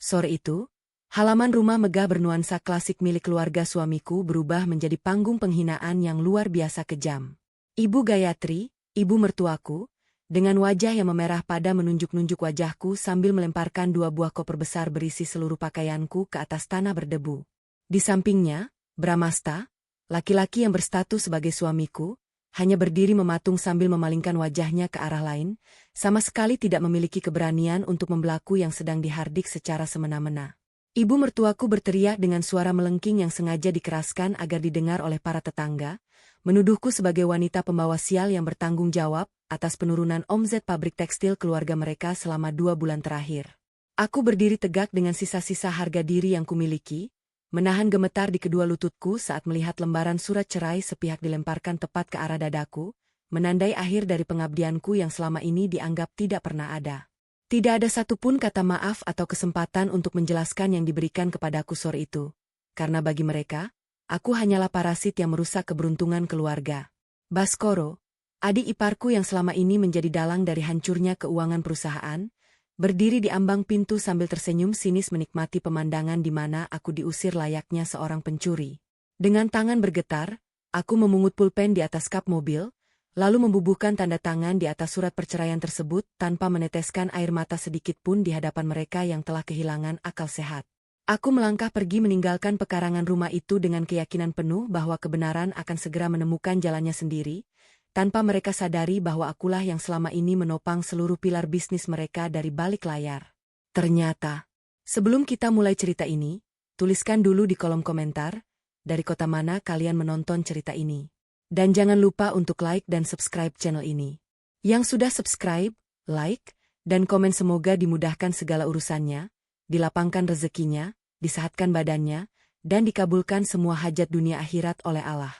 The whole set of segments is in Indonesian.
Sore itu, halaman rumah megah bernuansa klasik milik keluarga suamiku berubah menjadi panggung penghinaan yang luar biasa kejam. Ibu Gayatri, ibu mertuaku, dengan wajah yang memerah pada menunjuk-nunjuk wajahku sambil melemparkan 2 buah koper besar berisi seluruh pakaianku ke atas tanah berdebu. Di sampingnya, Bramasta, laki-laki yang berstatus sebagai suamiku, hanya berdiri mematung sambil memalingkan wajahnya ke arah lain, sama sekali tidak memiliki keberanian untuk membelaku yang sedang dihardik secara semena-mena. Ibu mertuaku berteriak dengan suara melengking yang sengaja dikeraskan agar didengar oleh para tetangga, menuduhku sebagai wanita pembawa sial yang bertanggung jawab atas penurunan omzet pabrik tekstil keluarga mereka selama 2 bulan terakhir. Aku berdiri tegak dengan sisa-sisa harga diri yang kumiliki, menahan gemetar di kedua lututku saat melihat lembaran surat cerai sepihak dilemparkan tepat ke arah dadaku, menandai akhir dari pengabdianku yang selama ini dianggap tidak pernah ada. Tidak ada satupun kata maaf atau kesempatan untuk menjelaskan yang diberikan kepadaku sore itu, karena bagi mereka, aku hanyalah parasit yang merusak keberuntungan keluarga. Baskoro, adik iparku yang selama ini menjadi dalang dari hancurnya keuangan perusahaan, berdiri di ambang pintu sambil tersenyum sinis menikmati pemandangan di mana aku diusir layaknya seorang pencuri. Dengan tangan bergetar, aku memungut pulpen di atas kap mobil, lalu membubuhkan tanda tangan di atas surat perceraian tersebut tanpa meneteskan air mata sedikit pun di hadapan mereka yang telah kehilangan akal sehat. Aku melangkah pergi meninggalkan pekarangan rumah itu dengan keyakinan penuh bahwa kebenaran akan segera menemukan jalannya sendiri, tanpa mereka sadari bahwa akulah yang selama ini menopang seluruh pilar bisnis mereka dari balik layar. Ternyata, sebelum kita mulai cerita ini, tuliskan dulu di kolom komentar, dari kota mana kalian menonton cerita ini. Dan jangan lupa untuk like dan subscribe channel ini. Yang sudah subscribe, like, dan komen semoga dimudahkan segala urusannya, dilapangkan rezekinya, disehatkan badannya, dan dikabulkan semua hajat dunia akhirat oleh Allah.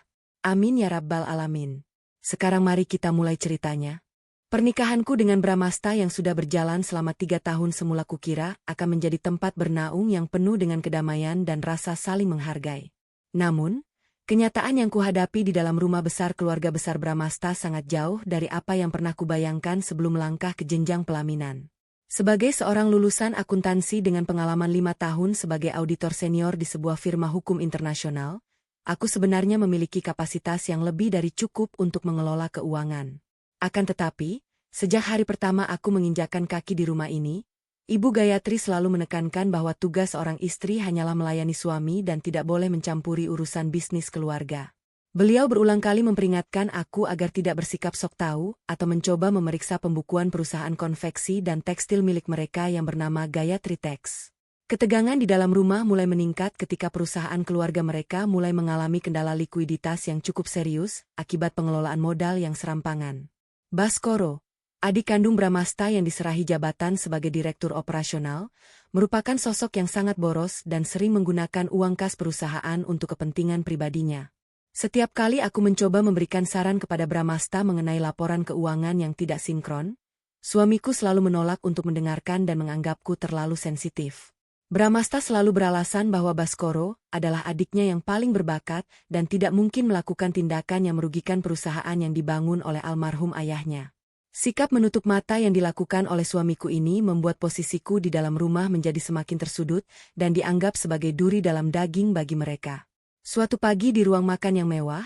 Amin ya Rabbal Alamin. Sekarang mari kita mulai ceritanya. Pernikahanku dengan Bramasta yang sudah berjalan selama 3 tahun semula kukira akan menjadi tempat bernaung yang penuh dengan kedamaian dan rasa saling menghargai. Namun, kenyataan yang kuhadapi di dalam rumah besar keluarga besar Bramasta sangat jauh dari apa yang pernah kubayangkan sebelum melangkah ke jenjang pelaminan. Sebagai seorang lulusan akuntansi dengan pengalaman 5 tahun sebagai auditor senior di sebuah firma hukum internasional, aku sebenarnya memiliki kapasitas yang lebih dari cukup untuk mengelola keuangan. Akan tetapi, sejak hari pertama aku menginjakkan kaki di rumah ini, Ibu Gayatri selalu menekankan bahwa tugas seorang istri hanyalah melayani suami dan tidak boleh mencampuri urusan bisnis keluarga. Beliau berulang kali memperingatkan aku agar tidak bersikap sok tahu atau mencoba memeriksa pembukuan perusahaan konveksi dan tekstil milik mereka yang bernama Gayatri Tex. Ketegangan di dalam rumah mulai meningkat ketika perusahaan keluarga mereka mulai mengalami kendala likuiditas yang cukup serius akibat pengelolaan modal yang serampangan. Baskoro, adik kandung Bramasta yang diserahi jabatan sebagai direktur operasional, merupakan sosok yang sangat boros dan sering menggunakan uang kas perusahaan untuk kepentingan pribadinya. Setiap kali aku mencoba memberikan saran kepada Bramasta mengenai laporan keuangan yang tidak sinkron, suamiku selalu menolak untuk mendengarkan dan menganggapku terlalu sensitif. Bramasta selalu beralasan bahwa Baskoro adalah adiknya yang paling berbakat dan tidak mungkin melakukan tindakan yang merugikan perusahaan yang dibangun oleh almarhum ayahnya. Sikap menutup mata yang dilakukan oleh suamiku ini membuat posisiku di dalam rumah menjadi semakin tersudut dan dianggap sebagai duri dalam daging bagi mereka. Suatu pagi di ruang makan yang mewah,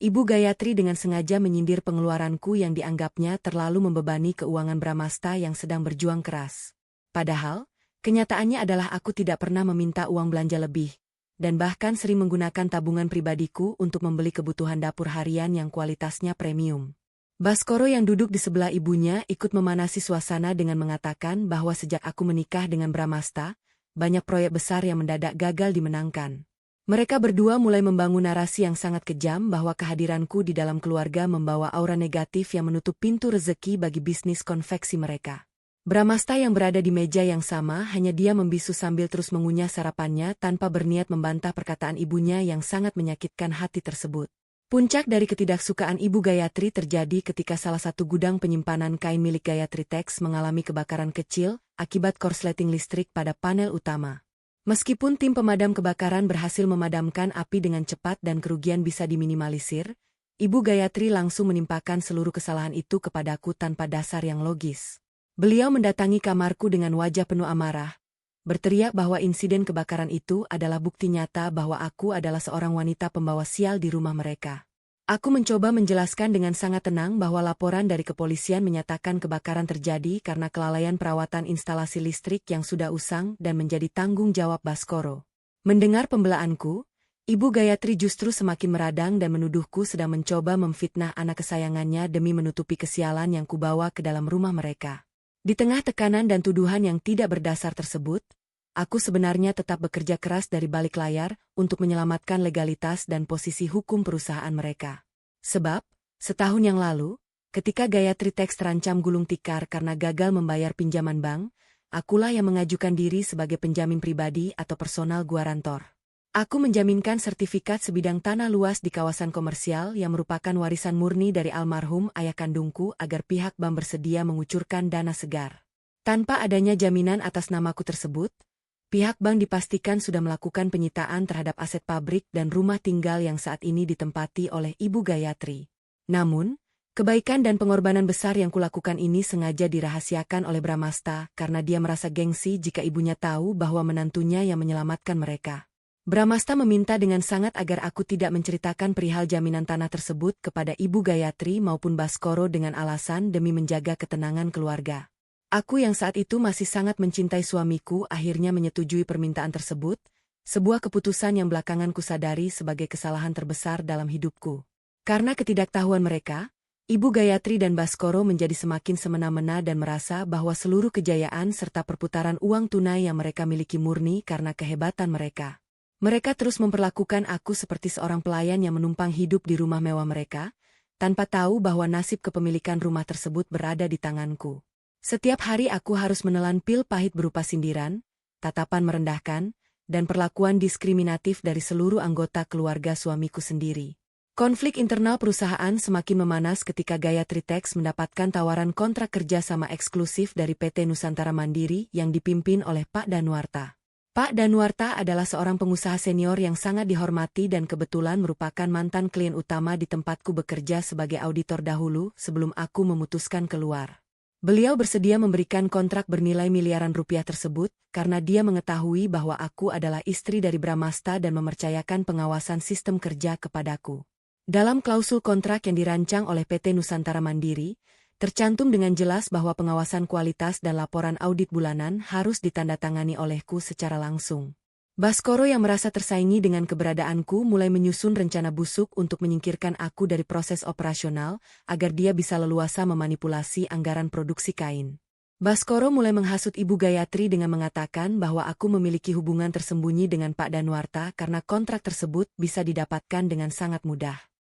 Ibu Gayatri dengan sengaja menyindir pengeluaranku yang dianggapnya terlalu membebani keuangan Bramasta yang sedang berjuang keras. Padahal, kenyataannya adalah aku tidak pernah meminta uang belanja lebih, dan bahkan sering menggunakan tabungan pribadiku untuk membeli kebutuhan dapur harian yang kualitasnya premium. Baskoro yang duduk di sebelah ibunya ikut memanasi suasana dengan mengatakan bahwa sejak aku menikah dengan Bramasta, banyak proyek besar yang mendadak gagal dimenangkan. Mereka berdua mulai membangun narasi yang sangat kejam bahwa kehadiranku di dalam keluarga membawa aura negatif yang menutup pintu rezeki bagi bisnis konveksi mereka. Bramasta yang berada di meja yang sama hanya dia membisu sambil terus mengunyah sarapannya tanpa berniat membantah perkataan ibunya yang sangat menyakitkan hati tersebut. Puncak dari ketidaksukaan Ibu Gayatri terjadi ketika salah satu gudang penyimpanan kain milik Gayatri Tex mengalami kebakaran kecil akibat korsleting listrik pada panel utama. Meskipun tim pemadam kebakaran berhasil memadamkan api dengan cepat dan kerugian bisa diminimalisir, Ibu Gayatri langsung menimpakan seluruh kesalahan itu kepadaku tanpa dasar yang logis. Beliau mendatangi kamarku dengan wajah penuh amarah, berteriak bahwa insiden kebakaran itu adalah bukti nyata bahwa aku adalah seorang wanita pembawa sial di rumah mereka. Aku mencoba menjelaskan dengan sangat tenang bahwa laporan dari kepolisian menyatakan kebakaran terjadi karena kelalaian perawatan instalasi listrik yang sudah usang dan menjadi tanggung jawab Baskoro. Mendengar pembelaanku, Ibu Gayatri justru semakin meradang dan menuduhku sedang mencoba memfitnah anak kesayangannya demi menutupi kesialan yang kubawa ke dalam rumah mereka. Di tengah tekanan dan tuduhan yang tidak berdasar tersebut, aku sebenarnya tetap bekerja keras dari balik layar untuk menyelamatkan legalitas dan posisi hukum perusahaan mereka. Sebab, setahun yang lalu, ketika Gayatri Tax terancam gulung tikar karena gagal membayar pinjaman bank, akulah yang mengajukan diri sebagai penjamin pribadi atau personal guarantor. Aku menjaminkan sertifikat sebidang tanah luas di kawasan komersial yang merupakan warisan murni dari almarhum ayah kandungku agar pihak bank bersedia mengucurkan dana segar. Tanpa adanya jaminan atas namaku tersebut, pihak bank dipastikan sudah melakukan penyitaan terhadap aset pabrik dan rumah tinggal yang saat ini ditempati oleh Ibu Gayatri. Namun, kebaikan dan pengorbanan besar yang kulakukan ini sengaja dirahasiakan oleh Bramasta karena dia merasa gengsi jika ibunya tahu bahwa menantunya yang menyelamatkan mereka. Bramasta meminta dengan sangat agar aku tidak menceritakan perihal jaminan tanah tersebut kepada Ibu Gayatri maupun Baskoro dengan alasan demi menjaga ketenangan keluarga. Aku yang saat itu masih sangat mencintai suamiku akhirnya menyetujui permintaan tersebut, sebuah keputusan yang belakangan kusadari sebagai kesalahan terbesar dalam hidupku. Karena ketidaktahuan mereka, Ibu Gayatri dan Baskoro menjadi semakin semena-mena dan merasa bahwa seluruh kejayaan serta perputaran uang tunai yang mereka miliki murni karena kehebatan mereka. Mereka terus memperlakukan aku seperti seorang pelayan yang menumpang hidup di rumah mewah mereka, tanpa tahu bahwa nasib kepemilikan rumah tersebut berada di tanganku. Setiap hari aku harus menelan pil pahit berupa sindiran, tatapan merendahkan, dan perlakuan diskriminatif dari seluruh anggota keluarga suamiku sendiri. Konflik internal perusahaan semakin memanas ketika Gayatri Tax mendapatkan tawaran kontrak kerja sama eksklusif dari PT Nusantara Mandiri yang dipimpin oleh Pak Danuarta. Pak Danuarta adalah seorang pengusaha senior yang sangat dihormati dan kebetulan merupakan mantan klien utama di tempatku bekerja sebagai auditor dahulu sebelum aku memutuskan keluar. Beliau bersedia memberikan kontrak bernilai miliaran rupiah tersebut karena dia mengetahui bahwa aku adalah istri dari Bramasta dan mempercayakan pengawasan sistem kerja kepadaku. Dalam klausul kontrak yang dirancang oleh PT Nusantara Mandiri, tercantum dengan jelas bahwa pengawasan kualitas dan laporan audit bulanan harus ditandatangani olehku secara langsung. Baskoro yang merasa tersaingi dengan keberadaanku mulai menyusun rencana busuk untuk menyingkirkan aku dari proses operasional agar dia bisa leluasa memanipulasi anggaran produksi kain. Baskoro mulai menghasut Ibu Gayatri dengan mengatakan bahwa aku memiliki hubungan tersembunyi dengan Pak Danuarta karena kontrak tersebut bisa didapatkan dengan sangat mudah.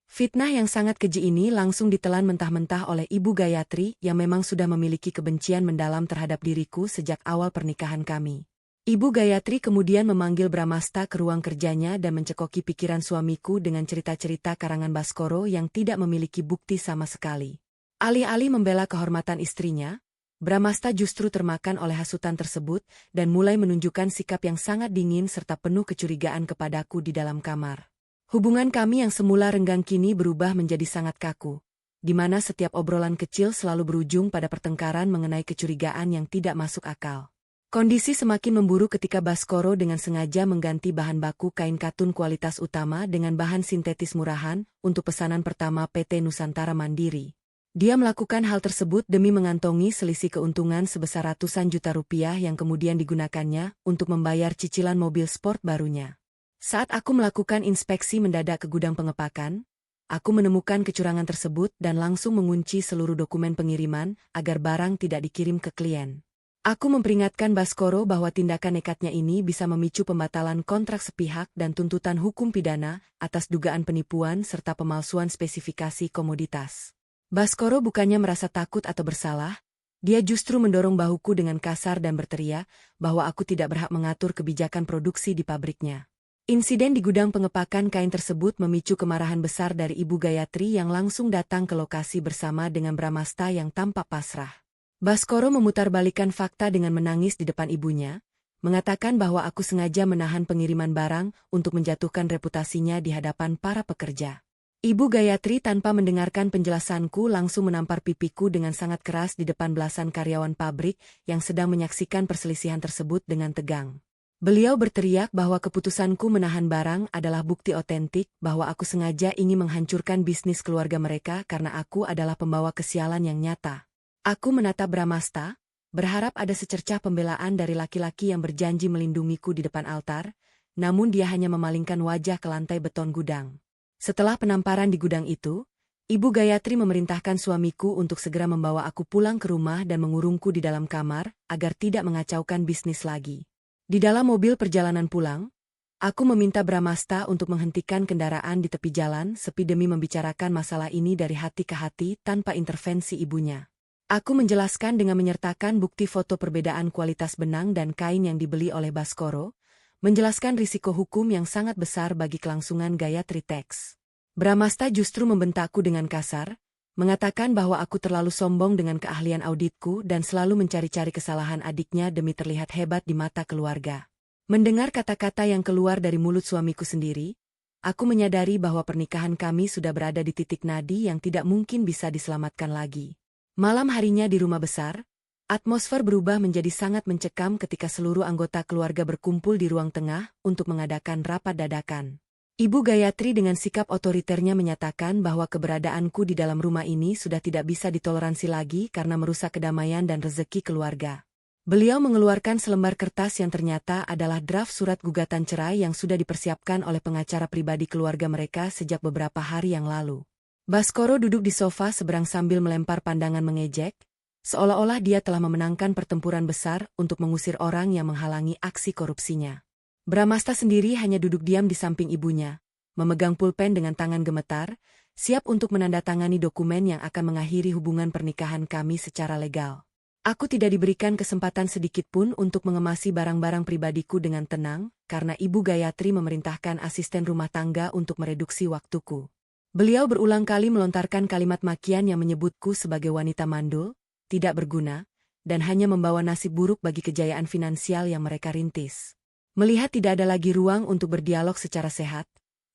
Fitnah yang sangat keji ini langsung ditelan mentah-mentah oleh Ibu Gayatri yang memang sudah memiliki kebencian mendalam terhadap diriku sejak awal pernikahan kami. Ibu Gayatri kemudian memanggil Bramasta ke ruang kerjanya dan mencekoki pikiran suamiku dengan cerita-cerita karangan Baskoro yang tidak memiliki bukti sama sekali. Alih-alih membela kehormatan istrinya, Bramasta justru termakan oleh hasutan tersebut dan mulai menunjukkan sikap yang sangat dingin serta penuh kecurigaan kepadaku di dalam kamar. Hubungan kami yang semula renggang kini berubah menjadi sangat kaku, di mana setiap obrolan kecil selalu berujung pada pertengkaran mengenai kecurigaan yang tidak masuk akal. Kondisi semakin memburuk ketika Baskoro dengan sengaja mengganti bahan baku kain katun kualitas utama dengan bahan sintetis murahan untuk pesanan pertama PT Nusantara Mandiri. Dia melakukan hal tersebut demi mengantongi selisih keuntungan sebesar ratusan juta rupiah yang kemudian digunakannya untuk membayar cicilan mobil sport barunya. Saat aku melakukan inspeksi mendadak ke gudang pengepakan, aku menemukan kecurangan tersebut dan langsung mengunci seluruh dokumen pengiriman agar barang tidak dikirim ke klien. Aku memperingatkan Baskoro bahwa tindakan nekatnya ini bisa memicu pembatalan kontrak sepihak dan tuntutan hukum pidana atas dugaan penipuan serta pemalsuan spesifikasi komoditas. Baskoro bukannya merasa takut atau bersalah, dia justru mendorong bahuku dengan kasar dan berteriak bahwa aku tidak berhak mengatur kebijakan produksi di pabriknya. Insiden di gudang pengepakan kain tersebut memicu kemarahan besar dari Ibu Gayatri yang langsung datang ke lokasi bersama dengan Bramasta yang tampak pasrah. Baskoro memutarbalikkan fakta dengan menangis di depan ibunya, mengatakan bahwa aku sengaja menahan pengiriman barang untuk menjatuhkan reputasinya di hadapan para pekerja. Ibu Gayatri tanpa mendengarkan penjelasanku langsung menampar pipiku dengan sangat keras di depan belasan karyawan pabrik yang sedang menyaksikan perselisihan tersebut dengan tegang. Beliau berteriak bahwa keputusanku menahan barang adalah bukti otentik bahwa aku sengaja ingin menghancurkan bisnis keluarga mereka karena aku adalah pembawa kesialan yang nyata. Aku menatap Bramasta, berharap ada secercah pembelaan dari laki-laki yang berjanji melindungiku di depan altar, namun dia hanya memalingkan wajah ke lantai beton gudang. Setelah penamparan di gudang itu, Ibu Gayatri memerintahkan suamiku untuk segera membawa aku pulang ke rumah dan mengurungku di dalam kamar agar tidak mengacaukan bisnis lagi. Di dalam mobil perjalanan pulang, aku meminta Bramasta untuk menghentikan kendaraan di tepi jalan sepi demi membicarakan masalah ini dari hati ke hati tanpa intervensi ibunya. Aku menjelaskan dengan menyertakan bukti foto perbedaan kualitas benang dan kain yang dibeli oleh Baskoro, menjelaskan risiko hukum yang sangat besar bagi kelangsungan Gayatri Tax. Bramasta justru membentakku dengan kasar, mengatakan bahwa aku terlalu sombong dengan keahlian auditku dan selalu mencari-cari kesalahan adiknya demi terlihat hebat di mata keluarga. Mendengar kata-kata yang keluar dari mulut suamiku sendiri, aku menyadari bahwa pernikahan kami sudah berada di titik nadi yang tidak mungkin bisa diselamatkan lagi. Malam harinya di rumah besar, atmosfer berubah menjadi sangat mencekam ketika seluruh anggota keluarga berkumpul di ruang tengah untuk mengadakan rapat dadakan. Ibu Gayatri dengan sikap otoriternya menyatakan bahwa keberadaanku di dalam rumah ini sudah tidak bisa ditoleransi lagi karena merusak kedamaian dan rezeki keluarga. Beliau mengeluarkan selembar kertas yang ternyata adalah draft surat gugatan cerai yang sudah dipersiapkan oleh pengacara pribadi keluarga mereka sejak beberapa hari yang lalu. Baskoro duduk di sofa seberang sambil melempar pandangan mengejek, seolah-olah dia telah memenangkan pertempuran besar untuk mengusir orang yang menghalangi aksi korupsinya. Bramasta sendiri hanya duduk diam di samping ibunya, memegang pulpen dengan tangan gemetar, siap untuk menandatangani dokumen yang akan mengakhiri hubungan pernikahan kami secara legal. Aku tidak diberikan kesempatan sedikit pun untuk mengemasi barang-barang pribadiku dengan tenang, karena Ibu Gayatri memerintahkan asisten rumah tangga untuk mereduksi waktuku. Beliau berulang kali melontarkan kalimat makian yang menyebutku sebagai wanita mandul, tidak berguna, dan hanya membawa nasib buruk bagi kejayaan finansial yang mereka rintis. Melihat tidak ada lagi ruang untuk berdialog secara sehat,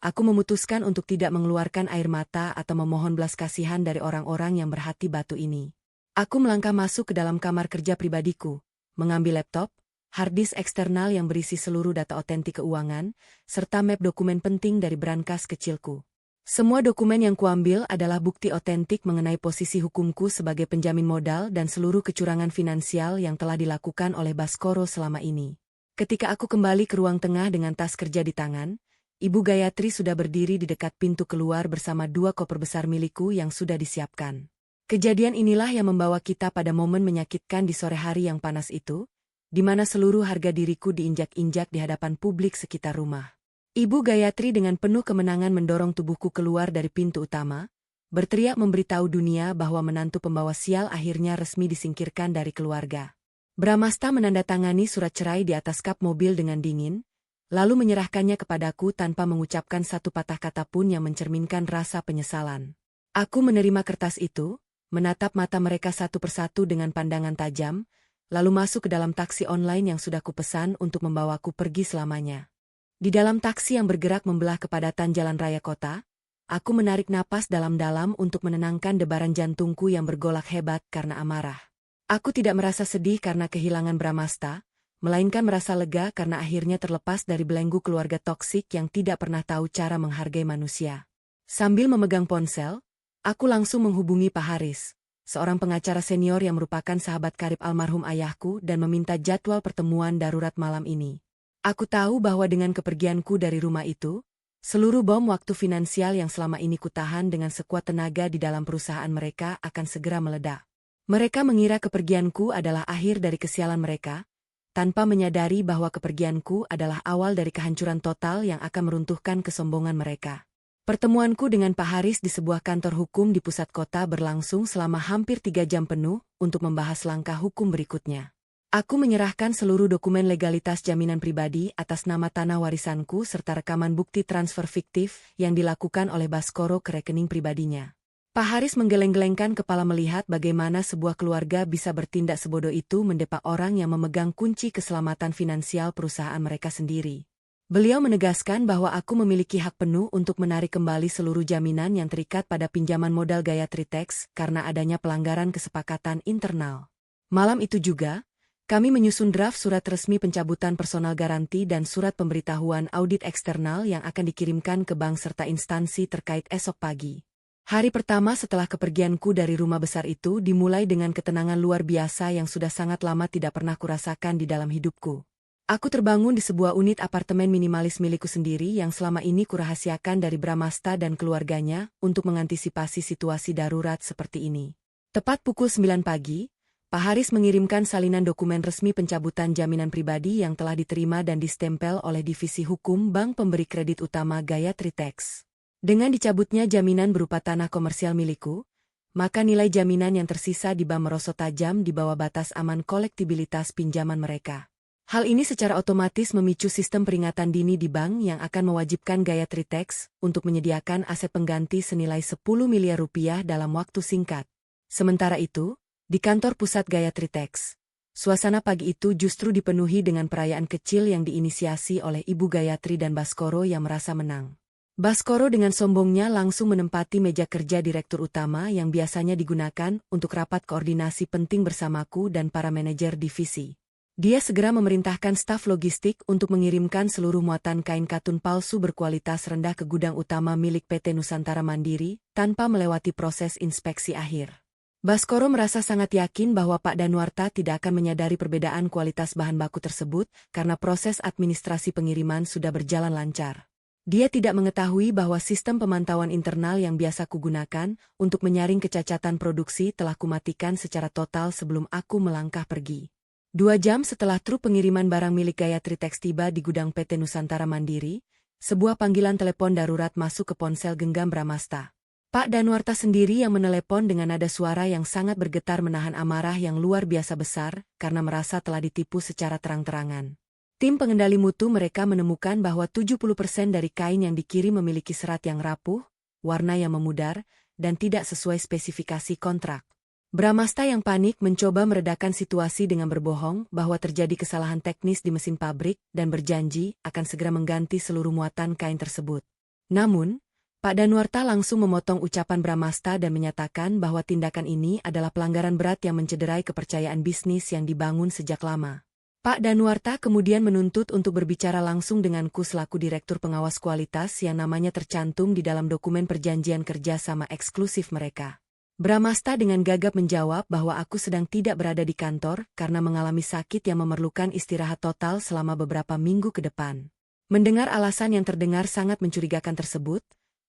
aku memutuskan untuk tidak mengeluarkan air mata atau memohon belas kasihan dari orang-orang yang berhati batu ini. Aku melangkah masuk ke dalam kamar kerja pribadiku, mengambil laptop, harddisk eksternal yang berisi seluruh data otentik keuangan, serta map dokumen penting dari brankas kecilku. Semua dokumen yang kuambil adalah bukti otentik mengenai posisi hukumku sebagai penjamin modal dan seluruh kecurangan finansial yang telah dilakukan oleh Baskoro selama ini. Ketika aku kembali ke ruang tengah dengan tas kerja di tangan, Ibu Gayatri sudah berdiri di dekat pintu keluar bersama 2 koper besar milikku yang sudah disiapkan. Kejadian inilah yang membawa kita pada momen menyakitkan di sore hari yang panas itu, di mana seluruh harga diriku diinjak-injak di hadapan publik sekitar rumah. Ibu Gayatri dengan penuh kemenangan mendorong tubuhku keluar dari pintu utama, berteriak memberitahu dunia bahwa menantu pembawa sial akhirnya resmi disingkirkan dari keluarga. Bramasta menandatangani surat cerai di atas kap mobil dengan dingin, lalu menyerahkannya kepadaku tanpa mengucapkan satu patah kata pun yang mencerminkan rasa penyesalan. Aku menerima kertas itu, menatap mata mereka satu persatu dengan pandangan tajam, lalu masuk ke dalam taksi online yang sudah kupesan untuk membawaku pergi selamanya. Di dalam taksi yang bergerak membelah kepadatan jalan raya kota, aku menarik napas dalam-dalam untuk menenangkan debaran jantungku yang bergolak hebat karena amarah. Aku tidak merasa sedih karena kehilangan Bramasta, melainkan merasa lega karena akhirnya terlepas dari belenggu keluarga toksik yang tidak pernah tahu cara menghargai manusia. Sambil memegang ponsel, aku langsung menghubungi Pak Haris, seorang pengacara senior yang merupakan sahabat karib almarhum ayahku dan meminta jadwal pertemuan darurat malam ini. Aku tahu bahwa dengan kepergianku dari rumah itu, seluruh bom waktu finansial yang selama ini kutahan dengan sekuat tenaga di dalam perusahaan mereka akan segera meledak. Mereka mengira kepergianku adalah akhir dari kesialan mereka, tanpa menyadari bahwa kepergianku adalah awal dari kehancuran total yang akan meruntuhkan kesombongan mereka. Pertemuanku dengan Pak Haris di sebuah kantor hukum di pusat kota berlangsung selama hampir 3 jam penuh untuk membahas langkah hukum berikutnya. Aku menyerahkan seluruh dokumen legalitas jaminan pribadi atas nama tanah warisanku serta rekaman bukti transfer fiktif yang dilakukan oleh Baskoro ke rekening pribadinya. Pak Haris menggeleng-gelengkan kepala melihat bagaimana sebuah keluarga bisa bertindak sebodoh itu mendepak orang yang memegang kunci keselamatan finansial perusahaan mereka sendiri. Beliau menegaskan bahwa aku memiliki hak penuh untuk menarik kembali seluruh jaminan yang terikat pada pinjaman modal Gayatri Tax karena adanya pelanggaran kesepakatan internal. Malam itu juga, kami menyusun draft surat resmi pencabutan personal garanti dan surat pemberitahuan audit eksternal yang akan dikirimkan ke bank serta instansi terkait esok pagi. Hari pertama setelah kepergianku dari rumah besar itu dimulai dengan ketenangan luar biasa yang sudah sangat lama tidak pernah kurasakan di dalam hidupku. Aku terbangun di sebuah unit apartemen minimalis milikku sendiri yang selama ini kurahasiakan dari Bramasta dan keluarganya untuk mengantisipasi situasi darurat seperti ini. Tepat pukul 9 pagi, Pak Haris mengirimkan salinan dokumen resmi pencabutan jaminan pribadi yang telah diterima dan distempel oleh Divisi Hukum Bank Pemberi Kredit Utama Gayatri Tax. Dengan dicabutnya jaminan berupa tanah komersial milikku, maka nilai jaminan yang tersisa di bank merosot tajam di bawah batas aman kolektibilitas pinjaman mereka. Hal ini secara otomatis memicu sistem peringatan dini di bank yang akan mewajibkan Gayatri Tax untuk menyediakan aset pengganti senilai 10 miliar rupiah dalam waktu singkat. Sementara itu, di kantor pusat Gayatri Tax, suasana pagi itu justru dipenuhi dengan perayaan kecil yang diinisiasi oleh Ibu Gayatri dan Baskoro yang merasa menang. Baskoro dengan sombongnya langsung menempati meja kerja direktur utama yang biasanya digunakan untuk rapat koordinasi penting bersamaku dan para manajer divisi. Dia segera memerintahkan staf logistik untuk mengirimkan seluruh muatan kain katun palsu berkualitas rendah ke gudang utama milik PT Nusantara Mandiri, tanpa melewati proses inspeksi akhir. Baskoro merasa sangat yakin bahwa Pak Danuarta tidak akan menyadari perbedaan kualitas bahan baku tersebut karena proses administrasi pengiriman sudah berjalan lancar. Dia tidak mengetahui bahwa sistem pemantauan internal yang biasa kugunakan untuk menyaring kecacatan produksi telah kumatikan secara total sebelum aku melangkah pergi. 2 jam setelah truk pengiriman barang milik Gayatri Tax tiba di gudang PT Nusantara Mandiri, sebuah panggilan telepon darurat masuk ke ponsel genggam Bramasta. Pak Danuarta sendiri yang menelepon dengan nada suara yang sangat bergetar menahan amarah yang luar biasa besar karena merasa telah ditipu secara terang-terangan. Tim pengendali mutu mereka menemukan bahwa 70% dari kain yang dikirim memiliki serat yang rapuh, warna yang memudar, dan tidak sesuai spesifikasi kontrak. Bramasta yang panik mencoba meredakan situasi dengan berbohong bahwa terjadi kesalahan teknis di mesin pabrik dan berjanji akan segera mengganti seluruh muatan kain tersebut. Namun, Pak Danuarta langsung memotong ucapan Bramasta dan menyatakan bahwa tindakan ini adalah pelanggaran berat yang mencederai kepercayaan bisnis yang dibangun sejak lama. Pak Danuarta kemudian menuntut untuk berbicara langsung denganku selaku Direktur Pengawas Kualitas yang namanya tercantum di dalam dokumen perjanjian kerja sama eksklusif mereka. Bramasta dengan gagap menjawab bahwa aku sedang tidak berada di kantor karena mengalami sakit yang memerlukan istirahat total selama beberapa minggu ke depan. Mendengar alasan yang terdengar sangat mencurigakan tersebut,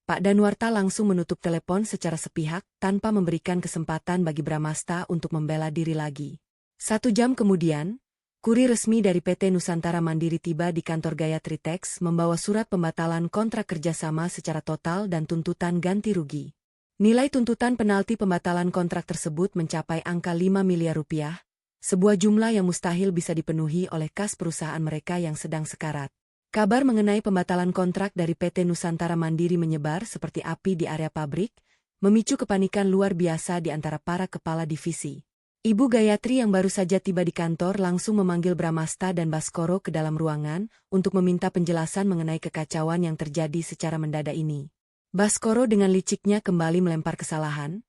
Pak Danuarta langsung menutup telepon secara sepihak tanpa memberikan kesempatan bagi Bramasta untuk membela diri lagi. 1 jam kemudian, kurir resmi dari PT Nusantara Mandiri tiba di kantor Gayatri Tax membawa surat pembatalan kontrak kerjasama secara total dan tuntutan ganti rugi. Nilai tuntutan penalti pembatalan kontrak tersebut mencapai angka 5 miliar rupiah, sebuah jumlah yang mustahil bisa dipenuhi oleh kas perusahaan mereka yang sedang sekarat. Kabar mengenai pembatalan kontrak dari PT Nusantara Mandiri menyebar seperti api di area pabrik, memicu kepanikan luar biasa di antara para kepala divisi. Ibu Gayatri yang baru saja tiba di kantor langsung memanggil Bramasta dan Baskoro ke dalam ruangan untuk meminta penjelasan mengenai kekacauan yang terjadi secara mendadak ini. Baskoro dengan liciknya kembali melempar kesalahan,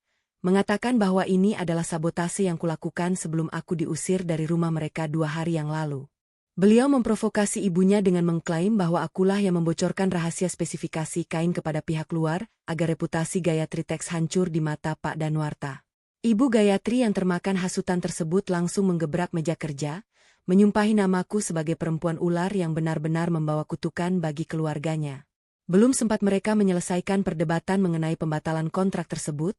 mengatakan bahwa ini adalah sabotase yang kulakukan sebelum aku diusir dari rumah mereka 2 hari yang lalu. Beliau memprovokasi ibunya dengan mengklaim bahwa akulah yang membocorkan rahasia spesifikasi kain kepada pihak luar, agar reputasi Gayatri Tax hancur di mata Pak Danuarta. Ibu Gayatri yang termakan hasutan tersebut langsung menggebrak meja kerja, menyumpahi namaku sebagai perempuan ular yang benar-benar membawa kutukan bagi keluarganya. Belum sempat mereka menyelesaikan perdebatan mengenai pembatalan kontrak tersebut,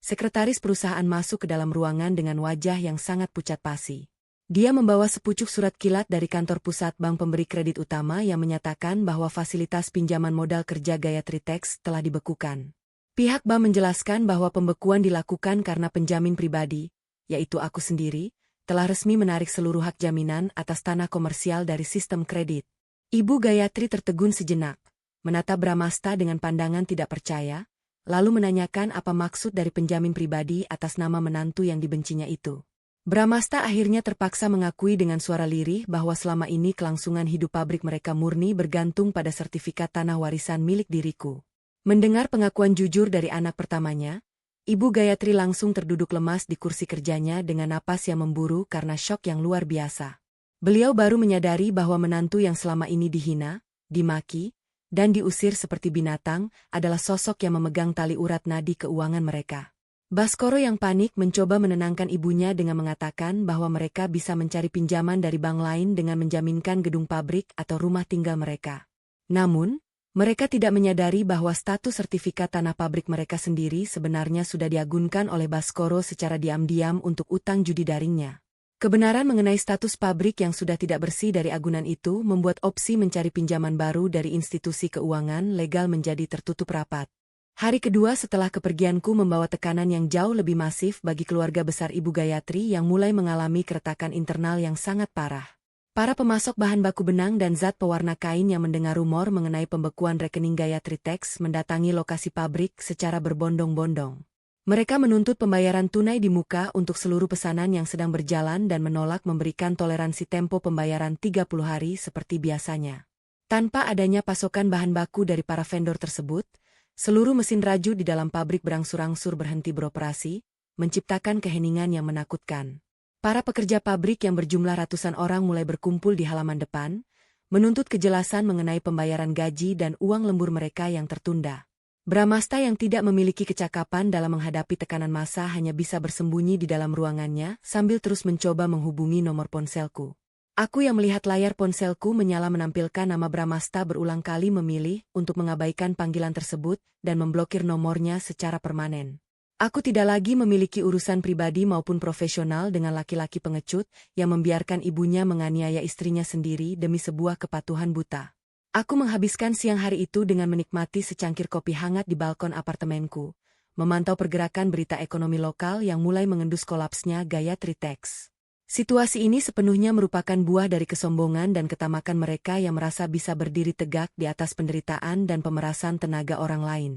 sekretaris perusahaan masuk ke dalam ruangan dengan wajah yang sangat pucat pasi. Dia membawa sepucuk surat kilat dari kantor pusat Bank Pemberi Kredit Utama yang menyatakan bahwa fasilitas pinjaman modal kerja Gayatri Tax telah dibekukan. Pihak bank menjelaskan bahwa pembekuan dilakukan karena penjamin pribadi, yaitu aku sendiri, telah resmi menarik seluruh hak jaminan atas tanah komersial dari sistem kredit. Ibu Gayatri tertegun sejenak, menatap Bramasta dengan pandangan tidak percaya, lalu menanyakan apa maksud dari penjamin pribadi atas nama menantu yang dibencinya itu. Bramasta akhirnya terpaksa mengakui dengan suara lirih bahwa selama ini kelangsungan hidup pabrik mereka murni bergantung pada sertifikat tanah warisan milik diriku. Mendengar pengakuan jujur dari anak pertamanya, Ibu Gayatri langsung terduduk lemas di kursi kerjanya dengan napas yang memburu karena syok yang luar biasa. Beliau baru menyadari bahwa menantu yang selama ini dihina, dimaki, dan diusir seperti binatang adalah sosok yang memegang tali urat nadi keuangan mereka. Baskoro yang panik mencoba menenangkan ibunya dengan mengatakan bahwa mereka bisa mencari pinjaman dari bank lain dengan menjaminkan gedung pabrik atau rumah tinggal mereka. Namun, mereka tidak menyadari bahwa status sertifikat tanah pabrik mereka sendiri sebenarnya sudah diagunkan oleh Baskoro secara diam-diam untuk utang judi daringnya. Kebenaran mengenai status pabrik yang sudah tidak bersih dari agunan itu membuat opsi mencari pinjaman baru dari institusi keuangan legal menjadi tertutup rapat. Hari kedua setelah kepergianku membawa tekanan yang jauh lebih masif bagi keluarga besar Ibu Gayatri yang mulai mengalami keretakan internal yang sangat parah. Para pemasok bahan baku benang dan zat pewarna kain yang mendengar rumor mengenai pembekuan rekening Gayatri Tex mendatangi lokasi pabrik secara berbondong-bondong. Mereka menuntut pembayaran tunai di muka untuk seluruh pesanan yang sedang berjalan dan menolak memberikan toleransi tempo pembayaran 30 hari seperti biasanya. Tanpa adanya pasokan bahan baku dari para vendor tersebut, seluruh mesin raju di dalam pabrik berangsur-angsur berhenti beroperasi, menciptakan keheningan yang menakutkan. Para pekerja pabrik yang berjumlah ratusan orang mulai berkumpul di halaman depan, menuntut kejelasan mengenai pembayaran gaji dan uang lembur mereka yang tertunda. Bramasta yang tidak memiliki kecakapan dalam menghadapi tekanan massa hanya bisa bersembunyi di dalam ruangannya sambil terus mencoba menghubungi nomor ponselku. Aku yang melihat layar ponselku menyala menampilkan nama Bramasta berulang kali memilih untuk mengabaikan panggilan tersebut dan memblokir nomornya secara permanen. Aku tidak lagi memiliki urusan pribadi maupun profesional dengan laki-laki pengecut yang membiarkan ibunya menganiaya istrinya sendiri demi sebuah kepatuhan buta. Aku menghabiskan siang hari itu dengan menikmati secangkir kopi hangat di balkon apartemenku, memantau pergerakan berita ekonomi lokal yang mulai mengendus kolapsnya Gayatri Tex. Situasi ini sepenuhnya merupakan buah dari kesombongan dan ketamakan mereka yang merasa bisa berdiri tegak di atas penderitaan dan pemerasan tenaga orang lain.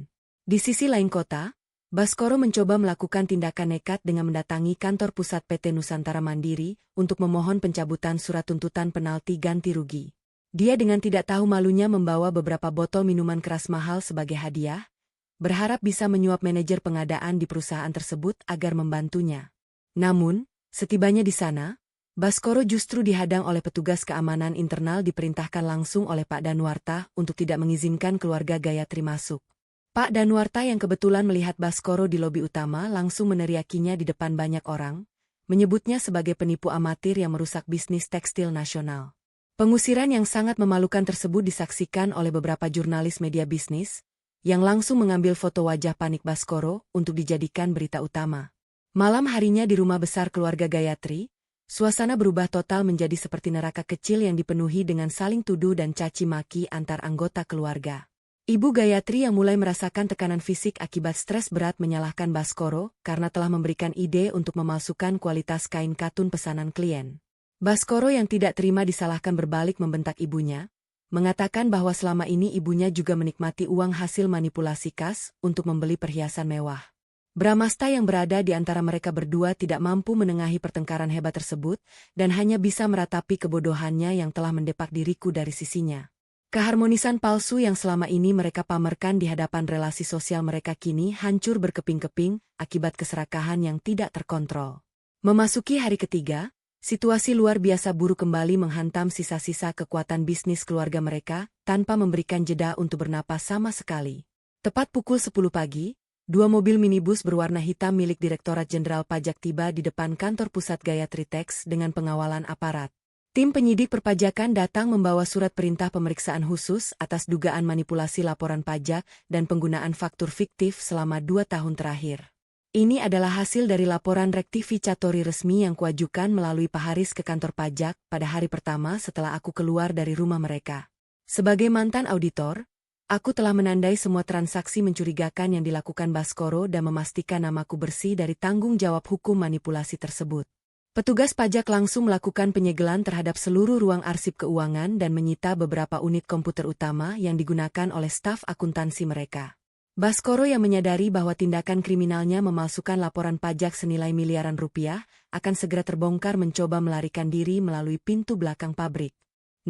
Di sisi lain kota, Baskoro mencoba melakukan tindakan nekat dengan mendatangi kantor pusat PT Nusantara Mandiri untuk memohon pencabutan surat tuntutan penalti ganti rugi. Dia dengan tidak tahu malunya membawa beberapa botol minuman keras mahal sebagai hadiah, berharap bisa menyuap manajer pengadaan di perusahaan tersebut agar membantunya. Namun, setibanya di sana, Baskoro justru dihadang oleh petugas keamanan internal diperintahkan langsung oleh Pak Danwarta untuk tidak mengizinkan keluarga Gayatri masuk. Pak Danwarta yang kebetulan melihat Baskoro di lobi utama langsung meneriakinya di depan banyak orang, menyebutnya sebagai penipu amatir yang merusak bisnis tekstil nasional. Pengusiran yang sangat memalukan tersebut disaksikan oleh beberapa jurnalis media bisnis, yang langsung mengambil foto wajah panik Baskoro untuk dijadikan berita utama. Malam harinya di rumah besar keluarga Gayatri, suasana berubah total menjadi seperti neraka kecil yang dipenuhi dengan saling tuduh dan caci maki antar anggota keluarga. Ibu Gayatri yang mulai merasakan tekanan fisik akibat stres berat menyalahkan Baskoro karena telah memberikan ide untuk memalsukan kualitas kain katun pesanan klien. Baskoro yang tidak terima disalahkan berbalik membentak ibunya, mengatakan bahwa selama ini ibunya juga menikmati uang hasil manipulasi kas untuk membeli perhiasan mewah. Bramasta yang berada di antara mereka berdua tidak mampu menengahi pertengkaran hebat tersebut dan hanya bisa meratapi kebodohannya yang telah mendepak diriku dari sisinya. Keharmonisan palsu yang selama ini mereka pamerkan di hadapan relasi sosial mereka kini hancur berkeping-keping akibat keserakahan yang tidak terkontrol. Memasuki hari ketiga, situasi luar biasa buruk kembali menghantam sisa-sisa kekuatan bisnis keluarga mereka tanpa memberikan jeda untuk bernapas sama sekali. Tepat pukul 10 pagi, 2 mobil minibus berwarna hitam milik Direktorat Jenderal Pajak tiba di depan kantor pusat Gayatri Tex dengan pengawalan aparat. Tim penyidik perpajakan datang membawa surat perintah pemeriksaan khusus atas dugaan manipulasi laporan pajak dan penggunaan faktur fiktif selama 2 tahun terakhir. Ini adalah hasil dari laporan rektificatori resmi yang kuajukan melalui Pak Haris ke kantor pajak pada hari pertama setelah aku keluar dari rumah mereka. Sebagai mantan auditor, aku telah menandai semua transaksi mencurigakan yang dilakukan Baskoro dan memastikan namaku bersih dari tanggung jawab hukum manipulasi tersebut. Petugas pajak langsung melakukan penyegelan terhadap seluruh ruang arsip keuangan dan menyita beberapa unit komputer utama yang digunakan oleh staf akuntansi mereka. Baskoro yang menyadari bahwa tindakan kriminalnya memalsukan laporan pajak senilai miliaran rupiah, akan segera terbongkar mencoba melarikan diri melalui pintu belakang pabrik.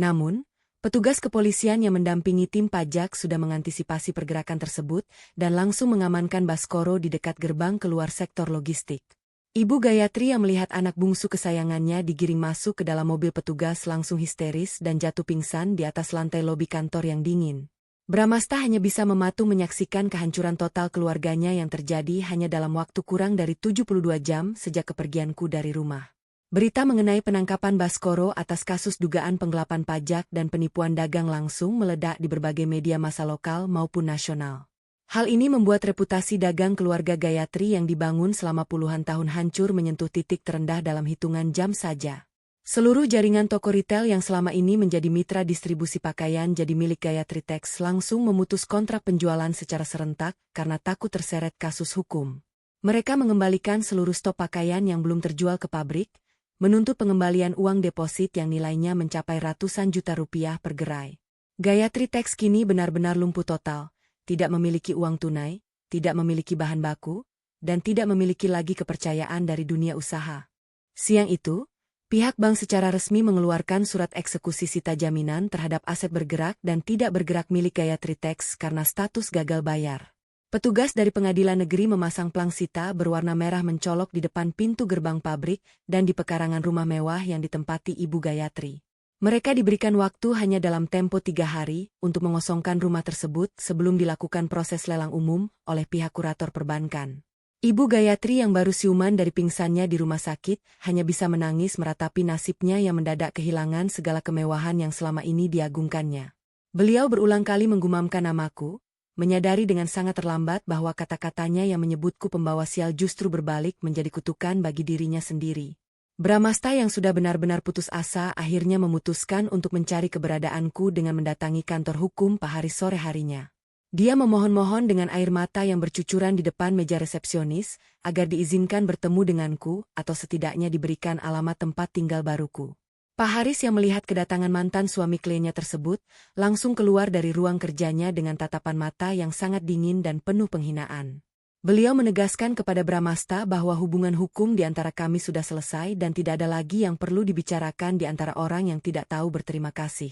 Namun, petugas kepolisian yang mendampingi tim pajak sudah mengantisipasi pergerakan tersebut dan langsung mengamankan Baskoro di dekat gerbang keluar sektor logistik. Ibu Gayatri yang melihat anak bungsu kesayangannya digiring masuk ke dalam mobil petugas langsung histeris dan jatuh pingsan di atas lantai lobi kantor yang dingin. Bramasta hanya bisa mematung menyaksikan kehancuran total keluarganya yang terjadi hanya dalam waktu kurang dari 72 jam sejak kepergianku dari rumah. Berita mengenai penangkapan Baskoro atas kasus dugaan penggelapan pajak dan penipuan dagang langsung meledak di berbagai media massa lokal maupun nasional. Hal ini membuat reputasi dagang keluarga Gayatri yang dibangun selama puluhan tahun hancur menyentuh titik terendah dalam hitungan jam saja. Seluruh jaringan toko retail yang selama ini menjadi mitra distribusi pakaian jadi milik Gayatri Tax langsung memutus kontrak penjualan secara serentak karena takut terseret kasus hukum. Mereka mengembalikan seluruh stok pakaian yang belum terjual ke pabrik, menuntut pengembalian uang deposit yang nilainya mencapai ratusan juta rupiah per gerai. Gayatri Tax kini benar-benar lumpuh total, tidak memiliki uang tunai, tidak memiliki bahan baku, dan tidak memiliki lagi kepercayaan dari dunia usaha. Siang itu, pihak bank secara resmi mengeluarkan surat eksekusi sita jaminan terhadap aset bergerak dan tidak bergerak milik Gayatri Tax karena status gagal bayar. Petugas dari pengadilan negeri memasang plang sita berwarna merah mencolok di depan pintu gerbang pabrik dan di pekarangan rumah mewah yang ditempati Ibu Gayatri. Mereka diberikan waktu hanya dalam tempo 3 hari untuk mengosongkan rumah tersebut sebelum dilakukan proses lelang umum oleh pihak kurator perbankan. Ibu Gayatri yang baru siuman dari pingsannya di rumah sakit hanya bisa menangis meratapi nasibnya yang mendadak kehilangan segala kemewahan yang selama ini diagungkannya. Beliau berulang kali menggumamkan namaku, menyadari dengan sangat terlambat bahwa kata-katanya yang menyebutku pembawa sial justru berbalik menjadi kutukan bagi dirinya sendiri. Bramasta yang sudah benar-benar putus asa akhirnya memutuskan untuk mencari keberadaanku dengan mendatangi kantor hukum Pak Haris sore harinya. Dia memohon-mohon dengan air mata yang bercucuran di depan meja resepsionis agar diizinkan bertemu denganku atau setidaknya diberikan alamat tempat tinggal baruku. Pak Haris yang melihat kedatangan mantan suami kliennya tersebut langsung keluar dari ruang kerjanya dengan tatapan mata yang sangat dingin dan penuh penghinaan. Beliau menegaskan kepada Bramasta bahwa hubungan hukum di antara kami sudah selesai dan tidak ada lagi yang perlu dibicarakan di antara orang yang tidak tahu berterima kasih.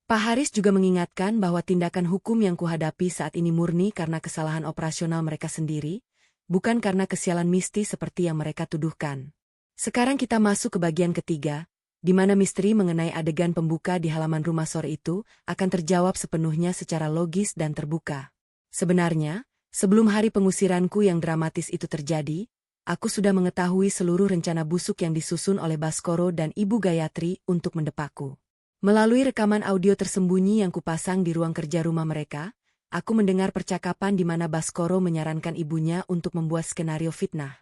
Pak Haris juga mengingatkan bahwa tindakan hukum yang kuhadapi saat ini murni karena kesalahan operasional mereka sendiri, bukan karena kesialan mistis seperti yang mereka tuduhkan. Sekarang kita masuk ke bagian ketiga, di mana misteri mengenai adegan pembuka di halaman rumah sore itu akan terjawab sepenuhnya secara logis dan terbuka. Sebenarnya, sebelum hari pengusiranku yang dramatis itu terjadi, aku sudah mengetahui seluruh rencana busuk yang disusun oleh Baskoro dan Ibu Gayatri untuk mendepakku. Melalui rekaman audio tersembunyi yang kupasang di ruang kerja rumah mereka, aku mendengar percakapan di mana Baskoro menyarankan ibunya untuk membuat skenario fitnah.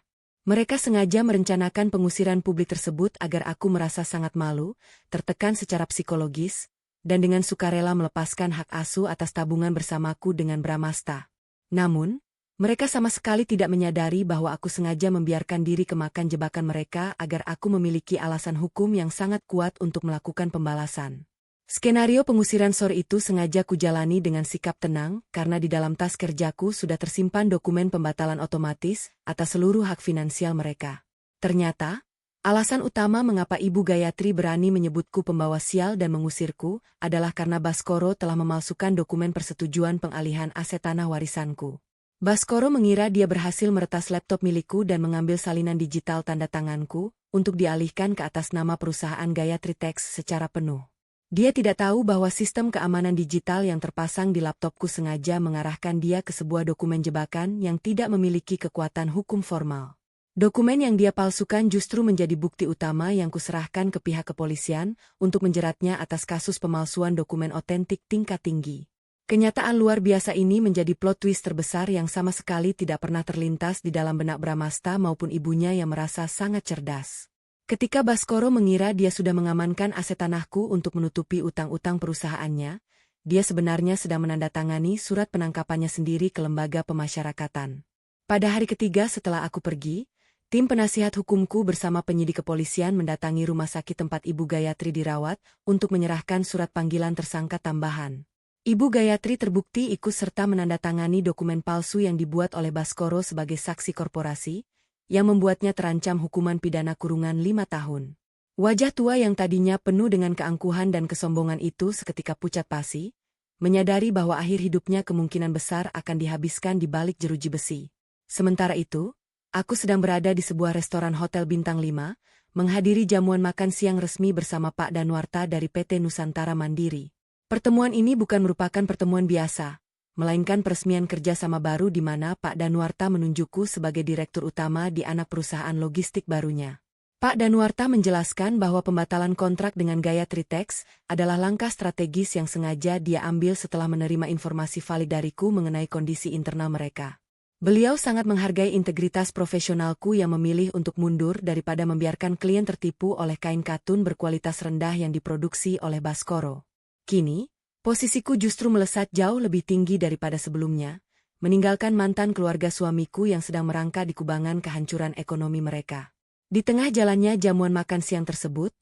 Mereka sengaja merencanakan pengusiran publik tersebut agar aku merasa sangat malu, tertekan secara psikologis, dan dengan sukarela melepaskan hak asuh atas tabungan bersamaku dengan Bramasta. Namun, mereka sama sekali tidak menyadari bahwa aku sengaja membiarkan diri kemakan jebakan mereka agar aku memiliki alasan hukum yang sangat kuat untuk melakukan pembalasan. Skenario pengusiran sore itu sengaja kujalani dengan sikap tenang karena di dalam tas kerjaku sudah tersimpan dokumen pembatalan otomatis atas seluruh hak finansial mereka. Ternyata, alasan utama mengapa Ibu Gayatri berani menyebutku pembawa sial dan mengusirku adalah karena Baskoro telah memalsukan dokumen persetujuan pengalihan aset tanah warisanku. Baskoro mengira dia berhasil meretas laptop milikku dan mengambil salinan digital tanda tanganku untuk dialihkan ke atas nama perusahaan Gayatri Tax secara penuh. Dia tidak tahu bahwa sistem keamanan digital yang terpasang di laptopku sengaja mengarahkan dia ke sebuah dokumen jebakan yang tidak memiliki kekuatan hukum formal. Dokumen yang dia palsukan justru menjadi bukti utama yang kuserahkan ke pihak kepolisian untuk menjeratnya atas kasus pemalsuan dokumen otentik tingkat tinggi. Kenyataan luar biasa ini menjadi plot twist terbesar yang sama sekali tidak pernah terlintas di dalam benak Bramasta maupun ibunya yang merasa sangat cerdas. Ketika Baskoro mengira dia sudah mengamankan aset tanahku untuk menutupi utang-utang perusahaannya, dia sebenarnya sedang menandatangani surat penangkapannya sendiri ke lembaga pemasyarakatan. Pada hari ketiga setelah aku pergi, tim penasihat hukumku bersama penyidik kepolisian mendatangi rumah sakit tempat Ibu Gayatri dirawat untuk menyerahkan surat panggilan tersangka tambahan. Ibu Gayatri terbukti ikut serta menandatangani dokumen palsu yang dibuat oleh Baskoro sebagai saksi korporasi, yang membuatnya terancam hukuman pidana kurungan 5 tahun. Wajah tua yang tadinya penuh dengan keangkuhan dan kesombongan itu seketika pucat pasi, menyadari bahwa akhir hidupnya kemungkinan besar akan dihabiskan di balik jeruji besi. Sementara itu, aku sedang berada di sebuah restoran hotel bintang 5, menghadiri jamuan makan siang resmi bersama Pak Danuarta dari PT Nusantara Mandiri. Pertemuan ini bukan merupakan pertemuan biasa, melainkan peresmian kerjasama baru di mana Pak Danuarta menunjukku sebagai direktur utama di anak perusahaan logistik barunya. Pak Danuarta menjelaskan bahwa pembatalan kontrak dengan Gayatri Tax adalah langkah strategis yang sengaja dia ambil setelah menerima informasi valid dariku mengenai kondisi internal mereka. Beliau sangat menghargai integritas profesionalku yang memilih untuk mundur daripada membiarkan klien tertipu oleh kain katun berkualitas rendah yang diproduksi oleh Baskoro. Kini, posisiku justru melesat jauh lebih tinggi daripada sebelumnya, meninggalkan mantan keluarga suamiku yang sedang merangka di kubangan kehancuran ekonomi mereka. Di tengah jalannya jamuan makan siang tersebut,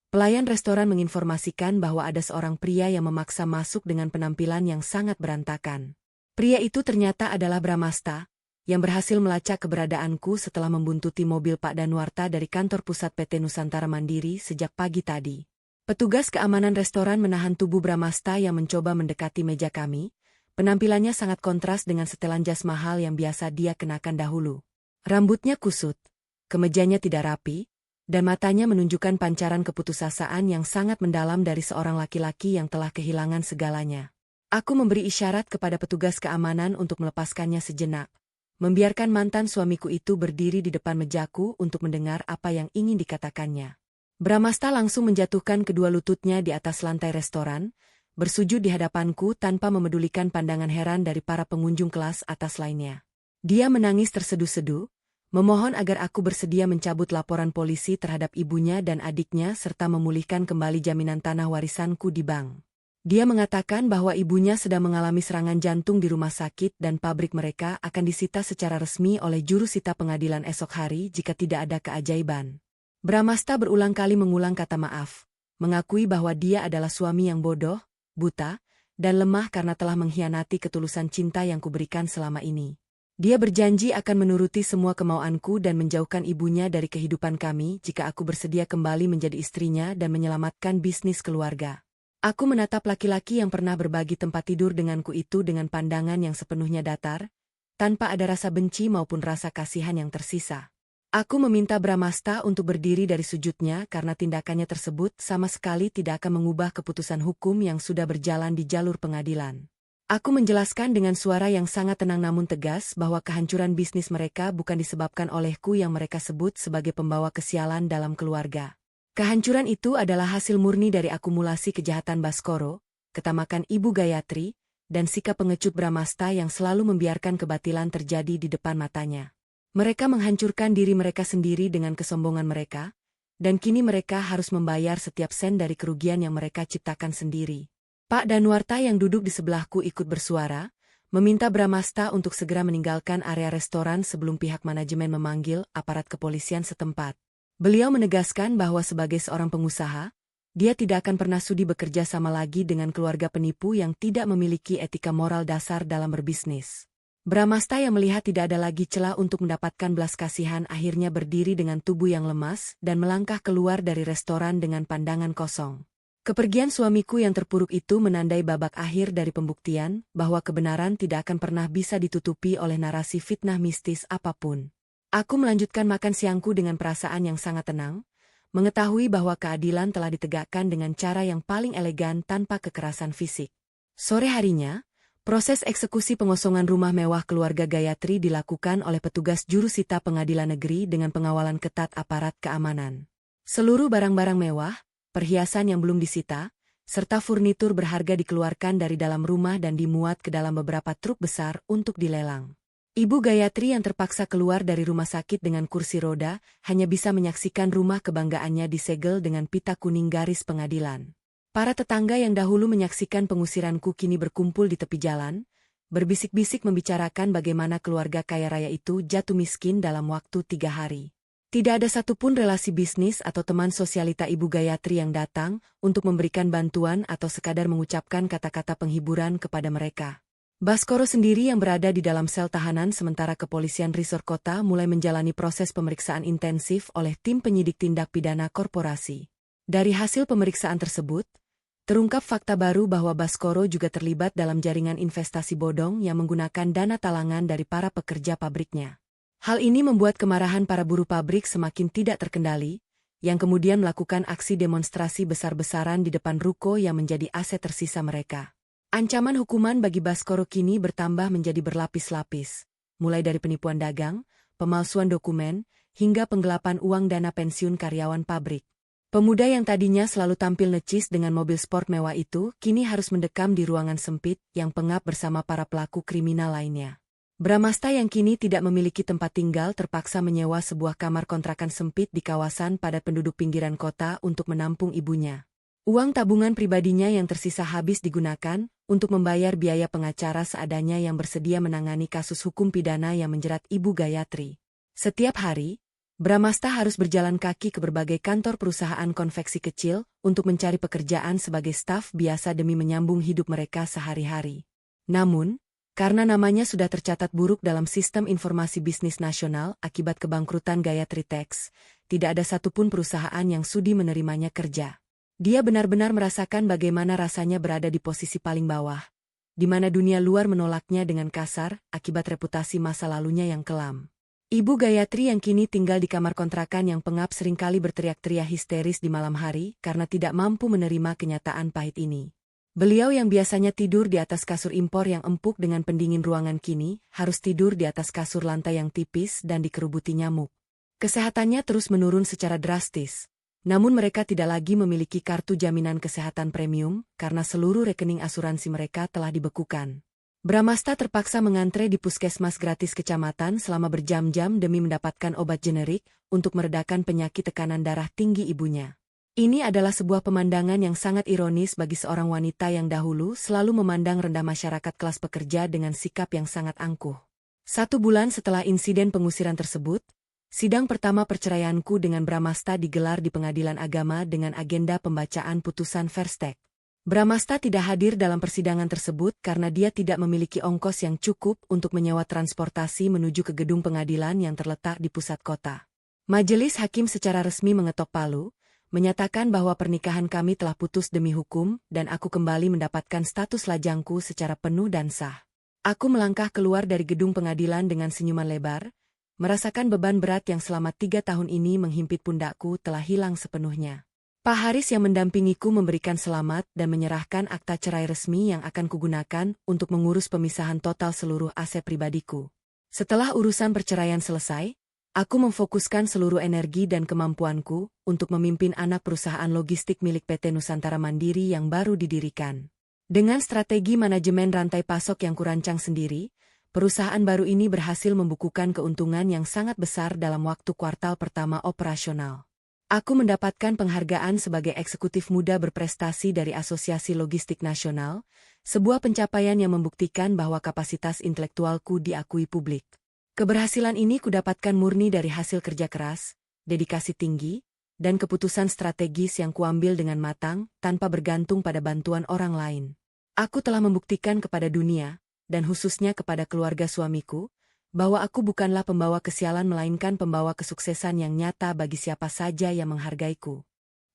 pelayan restoran menginformasikan bahwa ada seorang pria yang memaksa masuk dengan penampilan yang sangat berantakan. Pria itu ternyata adalah Bramasta, yang berhasil melacak keberadaanku setelah membuntuti mobil Pak Danuarta dari kantor pusat PT Nusantara Mandiri sejak pagi tadi. Petugas keamanan restoran menahan tubuh Bramasta yang mencoba mendekati meja kami. Penampilannya sangat kontras dengan setelan jas mahal yang biasa dia kenakan dahulu. Rambutnya kusut, kemejanya tidak rapi, dan matanya menunjukkan pancaran keputusasaan yang sangat mendalam dari seorang laki-laki yang telah kehilangan segalanya. Aku memberi isyarat kepada petugas keamanan untuk melepaskannya sejenak, membiarkan mantan suamiku itu berdiri di depan mejaku untuk mendengar apa yang ingin dikatakannya. Bramasta langsung menjatuhkan kedua lututnya di atas lantai restoran, bersujud di hadapanku tanpa memedulikan pandangan heran dari para pengunjung kelas atas lainnya. Dia menangis terseduh-seduh, memohon agar aku bersedia mencabut laporan polisi terhadap ibunya dan adiknya serta memulihkan kembali jaminan tanah warisanku di bank. Dia mengatakan bahwa ibunya sedang mengalami serangan jantung di rumah sakit dan pabrik mereka akan disita secara resmi oleh jurusita pengadilan esok hari jika tidak ada keajaiban. Bramasta berulang kali mengulang kata maaf, mengakui bahwa dia adalah suami yang bodoh, buta, dan lemah karena telah mengkhianati ketulusan cinta yang kuberikan selama ini. Dia berjanji akan menuruti semua kemauanku dan menjauhkan ibunya dari kehidupan kami jika aku bersedia kembali menjadi istrinya dan menyelamatkan bisnis keluarga. Aku menatap laki-laki yang pernah berbagi tempat tidur denganku itu dengan pandangan yang sepenuhnya datar, tanpa ada rasa benci maupun rasa kasihan yang tersisa. Aku meminta Bramasta untuk berdiri dari sujudnya karena tindakannya tersebut sama sekali tidak akan mengubah keputusan hukum yang sudah berjalan di jalur pengadilan. Aku menjelaskan dengan suara yang sangat tenang namun tegas bahwa kehancuran bisnis mereka bukan disebabkan olehku yang mereka sebut sebagai pembawa kesialan dalam keluarga. Kehancuran itu adalah hasil murni dari akumulasi kejahatan Baskoro, ketamakan Ibu Gayatri, dan sikap pengecut Bramasta yang selalu membiarkan kebatilan terjadi di depan matanya. Mereka menghancurkan diri mereka sendiri dengan kesombongan mereka, dan kini mereka harus membayar setiap sen dari kerugian yang mereka ciptakan sendiri. Pak Danuarta yang duduk di sebelahku ikut bersuara, meminta Bramasta untuk segera meninggalkan area restoran sebelum pihak manajemen memanggil aparat kepolisian setempat. Beliau menegaskan bahwa sebagai seorang pengusaha, dia tidak akan pernah sudi bekerja sama lagi dengan keluarga penipu yang tidak memiliki etika moral dasar dalam berbisnis. Bramasta yang melihat tidak ada lagi celah untuk mendapatkan belas kasihan akhirnya berdiri dengan tubuh yang lemas dan melangkah keluar dari restoran dengan pandangan kosong. Kepergian suamiku yang terpuruk itu menandai babak akhir dari pembuktian bahwa kebenaran tidak akan pernah bisa ditutupi oleh narasi fitnah mistis apapun. Aku melanjutkan makan siangku dengan perasaan yang sangat tenang, mengetahui bahwa keadilan telah ditegakkan dengan cara yang paling elegan tanpa kekerasan fisik. Sore harinya, proses eksekusi pengosongan rumah mewah keluarga Gayatri dilakukan oleh petugas jurusita pengadilan negeri dengan pengawalan ketat aparat keamanan. Seluruh barang-barang mewah, perhiasan yang belum disita, serta furnitur berharga dikeluarkan dari dalam rumah dan dimuat ke dalam beberapa truk besar untuk dilelang. Ibu Gayatri yang terpaksa keluar dari rumah sakit dengan kursi roda hanya bisa menyaksikan rumah kebanggaannya disegel dengan pita kuning garis pengadilan. Para tetangga yang dahulu menyaksikan pengusiranku kini berkumpul di tepi jalan, berbisik-bisik membicarakan bagaimana keluarga kaya raya itu jatuh miskin dalam waktu 3 hari. Tidak ada satupun relasi bisnis atau teman sosialita Ibu Gayatri yang datang untuk memberikan bantuan atau sekadar mengucapkan kata-kata penghiburan kepada mereka. Baskoro sendiri yang berada di dalam sel tahanan sementara kepolisian resort kota mulai menjalani proses pemeriksaan intensif oleh tim penyidik tindak pidana korporasi. Dari hasil pemeriksaan tersebut, terungkap fakta baru bahwa Baskoro juga terlibat dalam jaringan investasi bodong yang menggunakan dana talangan dari para pekerja pabriknya. Hal ini membuat kemarahan para buruh pabrik semakin tidak terkendali, yang kemudian melakukan aksi demonstrasi besar-besaran di depan ruko yang menjadi aset tersisa mereka. Ancaman hukuman bagi Baskoro kini bertambah menjadi berlapis-lapis, mulai dari penipuan dagang, pemalsuan dokumen, hingga penggelapan uang dana pensiun karyawan pabrik. Pemuda yang tadinya selalu tampil necis dengan mobil sport mewah itu, kini harus mendekam di ruangan sempit yang pengap bersama para pelaku kriminal lainnya. Bramasta yang kini tidak memiliki tempat tinggal terpaksa menyewa sebuah kamar kontrakan sempit di kawasan padat penduduk pinggiran kota untuk menampung ibunya. Uang tabungan pribadinya yang tersisa habis digunakan untuk membayar biaya pengacara seadanya yang bersedia menangani kasus hukum pidana yang menjerat Ibu Gayatri. Setiap hari, Bramasta harus berjalan kaki ke berbagai kantor perusahaan konveksi kecil untuk mencari pekerjaan sebagai staf biasa demi menyambung hidup mereka sehari-hari. Namun, karena namanya sudah tercatat buruk dalam sistem informasi bisnis nasional akibat kebangkrutan Gayatri Tax, tidak ada satupun perusahaan yang sudi menerimanya kerja. Dia benar-benar merasakan bagaimana rasanya berada di posisi paling bawah, di mana dunia luar menolaknya dengan kasar akibat reputasi masa lalunya yang kelam. Ibu Gayatri yang kini tinggal di kamar kontrakan yang pengap seringkali berteriak-teriak histeris di malam hari karena tidak mampu menerima kenyataan pahit ini. Beliau yang biasanya tidur di atas kasur impor yang empuk dengan pendingin ruangan kini, harus tidur di atas kasur lantai yang tipis dan dikerubuti nyamuk. Kesehatannya terus menurun secara drastis, namun mereka tidak lagi memiliki kartu jaminan kesehatan premium karena seluruh rekening asuransi mereka telah dibekukan. Bramasta terpaksa mengantre di puskesmas gratis kecamatan selama berjam-jam demi mendapatkan obat generik untuk meredakan penyakit tekanan darah tinggi ibunya. Ini adalah sebuah pemandangan yang sangat ironis bagi seorang wanita yang dahulu selalu memandang rendah masyarakat kelas pekerja dengan sikap yang sangat angkuh. 1 bulan setelah insiden pengusiran tersebut, sidang pertama perceraianku dengan Bramasta digelar di Pengadilan Agama dengan agenda pembacaan putusan Verstek. Bramasta tidak hadir dalam persidangan tersebut karena dia tidak memiliki ongkos yang cukup untuk menyewa transportasi menuju ke gedung pengadilan yang terletak di pusat kota. Majelis hakim secara resmi mengetok palu, menyatakan bahwa pernikahan kami telah putus demi hukum dan aku kembali mendapatkan status lajangku secara penuh dan sah. Aku melangkah keluar dari gedung pengadilan dengan senyuman lebar, merasakan beban berat yang selama 3 tahun ini menghimpit pundakku telah hilang sepenuhnya. Pak Haris yang mendampingiku memberikan selamat dan menyerahkan akta cerai resmi yang akan kugunakan untuk mengurus pemisahan total seluruh aset pribadiku. Setelah urusan perceraian selesai, aku memfokuskan seluruh energi dan kemampuanku untuk memimpin anak perusahaan logistik milik PT Nusantara Mandiri yang baru didirikan. Dengan strategi manajemen rantai pasok yang kurancang sendiri, perusahaan baru ini berhasil membukukan keuntungan yang sangat besar dalam waktu kuartal pertama operasional. Aku mendapatkan penghargaan sebagai eksekutif muda berprestasi dari Asosiasi Logistik Nasional, sebuah pencapaian yang membuktikan bahwa kapasitas intelektualku diakui publik. Keberhasilan ini kudapatkan murni dari hasil kerja keras, dedikasi tinggi, dan keputusan strategis yang kuambil dengan matang tanpa bergantung pada bantuan orang lain. Aku telah membuktikan kepada dunia, dan khususnya kepada keluarga suamiku, bahwa aku bukanlah pembawa kesialan melainkan pembawa kesuksesan yang nyata bagi siapa saja yang menghargaiku.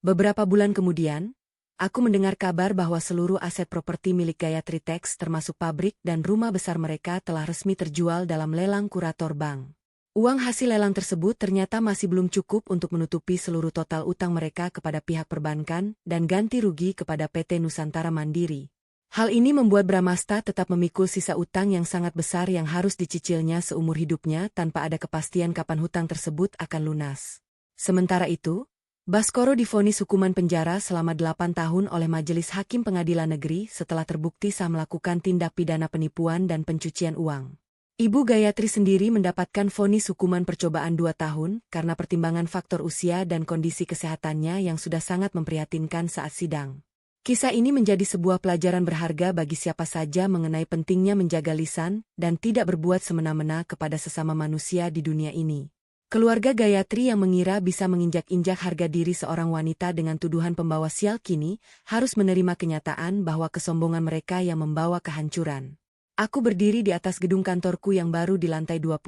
Beberapa bulan kemudian, aku mendengar kabar bahwa seluruh aset properti milik Gayatri Tax termasuk pabrik dan rumah besar mereka telah resmi terjual dalam lelang kurator bank. Uang hasil lelang tersebut ternyata masih belum cukup untuk menutupi seluruh total utang mereka kepada pihak perbankan dan ganti rugi kepada PT Nusantara Mandiri. Hal ini membuat Bramasta tetap memikul sisa utang yang sangat besar yang harus dicicilnya seumur hidupnya tanpa ada kepastian kapan hutang tersebut akan lunas. Sementara itu, Baskoro divonis hukuman penjara selama 8 tahun oleh Majelis Hakim Pengadilan Negeri setelah terbukti sah melakukan tindak pidana penipuan dan pencucian uang. Ibu Gayatri sendiri mendapatkan vonis hukuman percobaan 2 tahun karena pertimbangan faktor usia dan kondisi kesehatannya yang sudah sangat memprihatinkan saat sidang. Kisah ini menjadi sebuah pelajaran berharga bagi siapa saja mengenai pentingnya menjaga lisan dan tidak berbuat semena-mena kepada sesama manusia di dunia ini. Keluarga Gayatri yang mengira bisa menginjak-injak harga diri seorang wanita dengan tuduhan pembawa sial kini harus menerima kenyataan bahwa kesombongan mereka yang membawa kehancuran. Aku berdiri di atas gedung kantorku yang baru di lantai 20,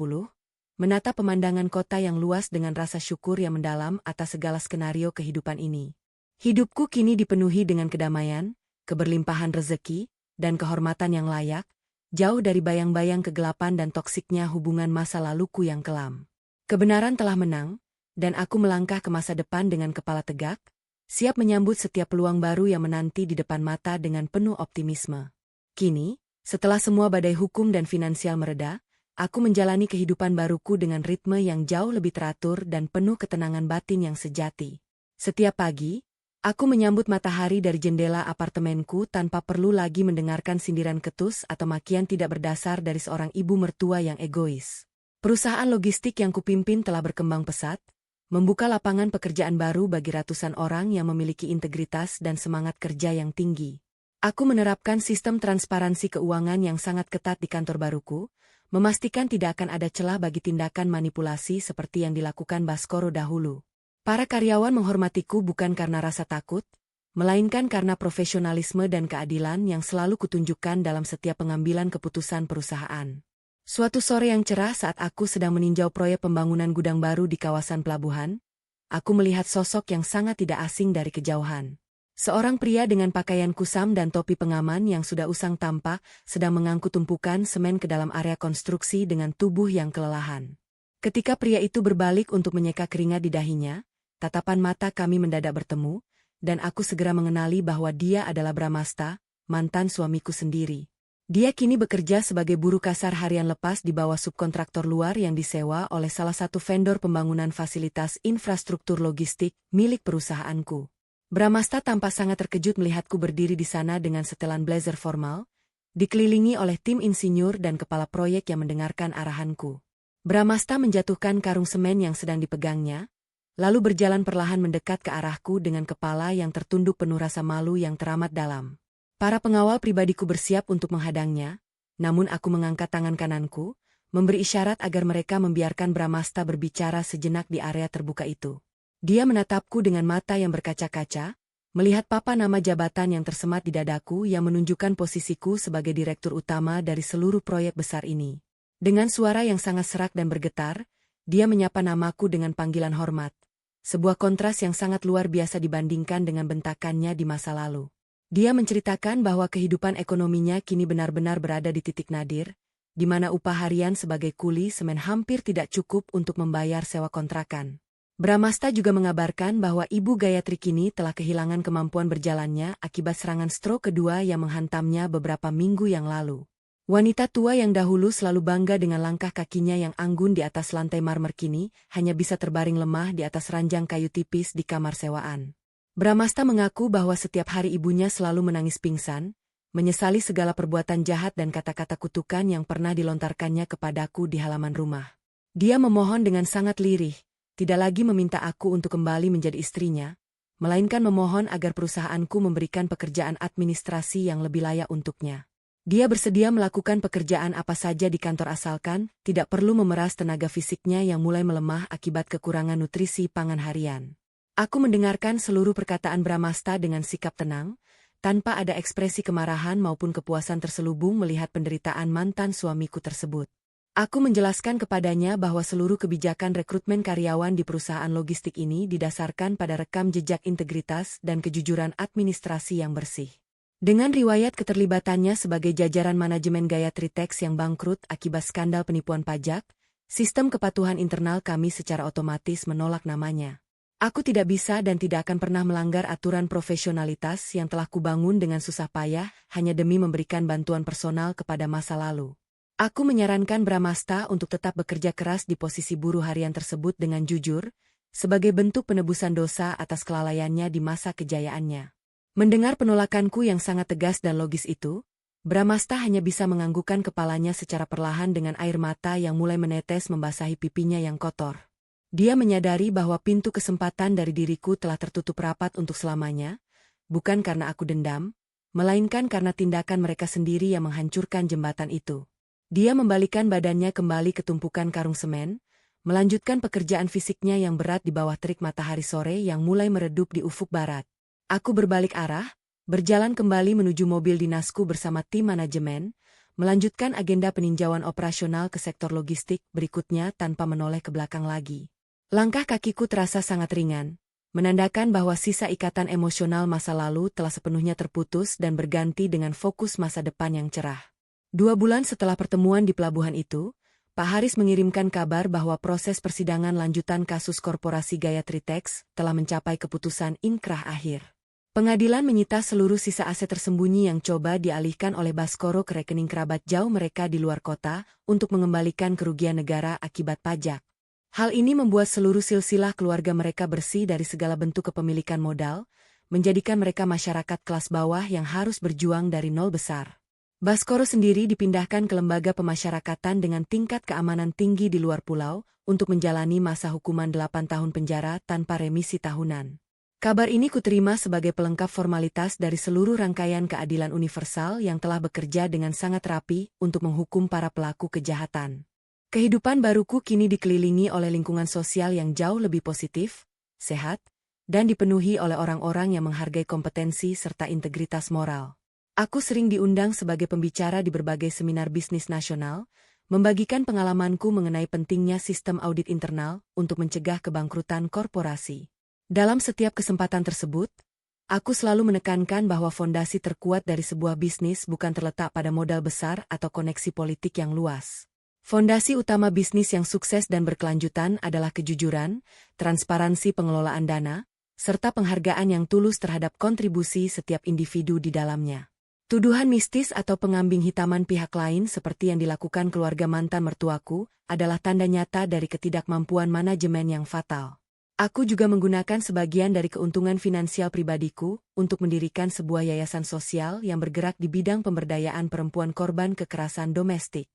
menatap pemandangan kota yang luas dengan rasa syukur yang mendalam atas segala skenario kehidupan ini. Hidupku kini dipenuhi dengan kedamaian, keberlimpahan rezeki, dan kehormatan yang layak, jauh dari bayang-bayang kegelapan dan toksiknya hubungan masa laluku yang kelam. Kebenaran telah menang, dan aku melangkah ke masa depan dengan kepala tegak, siap menyambut setiap peluang baru yang menanti di depan mata dengan penuh optimisme. Kini, setelah semua badai hukum dan finansial mereda, aku menjalani kehidupan baruku dengan ritme yang jauh lebih teratur dan penuh ketenangan batin yang sejati. Setiap pagi, aku menyambut matahari dari jendela apartemenku tanpa perlu lagi mendengarkan sindiran ketus atau makian tidak berdasar dari seorang ibu mertua yang egois. Perusahaan logistik yang kupimpin telah berkembang pesat, membuka lapangan pekerjaan baru bagi ratusan orang yang memiliki integritas dan semangat kerja yang tinggi. Aku menerapkan sistem transparansi keuangan yang sangat ketat di kantor baruku, memastikan tidak akan ada celah bagi tindakan manipulasi seperti yang dilakukan Baskoro dahulu. Para karyawan menghormatiku bukan karena rasa takut, melainkan karena profesionalisme dan keadilan yang selalu kutunjukkan dalam setiap pengambilan keputusan perusahaan. Suatu sore yang cerah saat aku sedang meninjau proyek pembangunan gudang baru di kawasan pelabuhan, aku melihat sosok yang sangat tidak asing dari kejauhan. Seorang pria dengan pakaian kusam dan topi pengaman yang sudah usang tampak sedang mengangkut tumpukan semen ke dalam area konstruksi dengan tubuh yang kelelahan. Ketika pria itu berbalik untuk menyeka keringat di dahinya, tatapan mata kami mendadak bertemu, dan aku segera mengenali bahwa dia adalah Bramasta, mantan suamiku sendiri. Dia kini bekerja sebagai buruh kasar harian lepas di bawah subkontraktor luar yang disewa oleh salah satu vendor pembangunan fasilitas infrastruktur logistik milik perusahaanku. Bramasta tampak sangat terkejut melihatku berdiri di sana dengan setelan blazer formal, dikelilingi oleh tim insinyur dan kepala proyek yang mendengarkan arahanku. Bramasta menjatuhkan karung semen yang sedang dipegangnya, lalu berjalan perlahan mendekat ke arahku dengan kepala yang tertunduk penuh rasa malu yang teramat dalam. Para pengawal pribadiku bersiap untuk menghadangnya, namun aku mengangkat tangan kananku, memberi isyarat agar mereka membiarkan Bramasta berbicara sejenak di area terbuka itu. Dia menatapku dengan mata yang berkaca-kaca, melihat papan nama jabatan yang tersemat di dadaku yang menunjukkan posisiku sebagai direktur utama dari seluruh proyek besar ini. Dengan suara yang sangat serak dan bergetar, dia menyapa namaku dengan panggilan hormat. Sebuah kontras yang sangat luar biasa dibandingkan dengan bentakannya di masa lalu. Dia menceritakan bahwa kehidupan ekonominya kini benar-benar berada di titik nadir, di mana upah harian sebagai kuli semen hampir tidak cukup untuk membayar sewa kontrakan. Bramasta juga mengabarkan bahwa Ibu Gayatri kini telah kehilangan kemampuan berjalannya akibat serangan stroke kedua yang menghantamnya beberapa minggu yang lalu. Wanita tua yang dahulu selalu bangga dengan langkah kakinya yang anggun di atas lantai marmer kini hanya bisa terbaring lemah di atas ranjang kayu tipis di kamar sewaan. Bramasta mengaku bahwa setiap hari ibunya selalu menangis pingsan, menyesali segala perbuatan jahat dan kata-kata kutukan yang pernah dilontarkannya kepadaku di halaman rumah. Dia memohon dengan sangat lirih, tidak lagi meminta aku untuk kembali menjadi istrinya, melainkan memohon agar perusahaanku memberikan pekerjaan administrasi yang lebih layak untuknya. Dia bersedia melakukan pekerjaan apa saja di kantor asalkan tidak perlu memeras tenaga fisiknya yang mulai melemah akibat kekurangan nutrisi pangan harian. Aku mendengarkan seluruh perkataan Bramasta dengan sikap tenang, tanpa ada ekspresi kemarahan maupun kepuasan terselubung melihat penderitaan mantan suamiku tersebut. Aku menjelaskan kepadanya bahwa seluruh kebijakan rekrutmen karyawan di perusahaan logistik ini didasarkan pada rekam jejak integritas dan kejujuran administrasi yang bersih. Dengan riwayat keterlibatannya sebagai jajaran manajemen Gayatri Tax yang bangkrut akibat skandal penipuan pajak, sistem kepatuhan internal kami secara otomatis menolak namanya. Aku tidak bisa dan tidak akan pernah melanggar aturan profesionalitas yang telah kubangun dengan susah payah hanya demi memberikan bantuan personal kepada masa lalu. Aku menyarankan Bramasta untuk tetap bekerja keras di posisi buruh harian tersebut dengan jujur, sebagai bentuk penebusan dosa atas kelalaiannya di masa kejayaannya. Mendengar penolakanku yang sangat tegas dan logis itu, Bramasta hanya bisa menganggukkan kepalanya secara perlahan dengan air mata yang mulai menetes membasahi pipinya yang kotor. Dia menyadari bahwa pintu kesempatan dari diriku telah tertutup rapat untuk selamanya, bukan karena aku dendam, melainkan karena tindakan mereka sendiri yang menghancurkan jembatan itu. Dia membalikkan badannya kembali ke tumpukan karung semen, melanjutkan pekerjaan fisiknya yang berat di bawah terik matahari sore yang mulai meredup di ufuk barat. Aku berbalik arah, berjalan kembali menuju mobil dinasku bersama tim manajemen, melanjutkan agenda peninjauan operasional ke sektor logistik berikutnya tanpa menoleh ke belakang lagi. Langkah kakiku terasa sangat ringan, menandakan bahwa sisa ikatan emosional masa lalu telah sepenuhnya terputus dan berganti dengan fokus masa depan yang cerah. 2 bulan setelah pertemuan di pelabuhan itu, Pak Haris mengirimkan kabar bahwa proses persidangan lanjutan kasus korporasi Gayatri Tax telah mencapai keputusan inkrah akhir. Pengadilan menyita seluruh sisa aset tersembunyi yang coba dialihkan oleh Baskoro ke rekening kerabat jauh mereka di luar kota untuk mengembalikan kerugian negara akibat pajak. Hal ini membuat seluruh silsilah keluarga mereka bersih dari segala bentuk kepemilikan modal, menjadikan mereka masyarakat kelas bawah yang harus berjuang dari nol besar. Baskoro sendiri dipindahkan ke lembaga pemasyarakatan dengan tingkat keamanan tinggi di luar pulau untuk menjalani masa hukuman 8 tahun penjara tanpa remisi tahunan. Kabar ini kuterima sebagai pelengkap formalitas dari seluruh rangkaian keadilan universal yang telah bekerja dengan sangat rapi untuk menghukum para pelaku kejahatan. Kehidupan baruku kini dikelilingi oleh lingkungan sosial yang jauh lebih positif, sehat, dan dipenuhi oleh orang-orang yang menghargai kompetensi serta integritas moral. Aku sering diundang sebagai pembicara di berbagai seminar bisnis nasional, membagikan pengalamanku mengenai pentingnya sistem audit internal untuk mencegah kebangkrutan korporasi. Dalam setiap kesempatan tersebut, aku selalu menekankan bahwa fondasi terkuat dari sebuah bisnis bukan terletak pada modal besar atau koneksi politik yang luas. Fondasi utama bisnis yang sukses dan berkelanjutan adalah kejujuran, transparansi pengelolaan dana, serta penghargaan yang tulus terhadap kontribusi setiap individu di dalamnya. Tuduhan mistis atau pengambing hitaman pihak lain seperti yang dilakukan keluarga mantan mertuaku adalah tanda nyata dari ketidakmampuan manajemen yang fatal. Aku juga menggunakan sebagian dari keuntungan finansial pribadiku untuk mendirikan sebuah yayasan sosial yang bergerak di bidang pemberdayaan perempuan korban kekerasan domestik.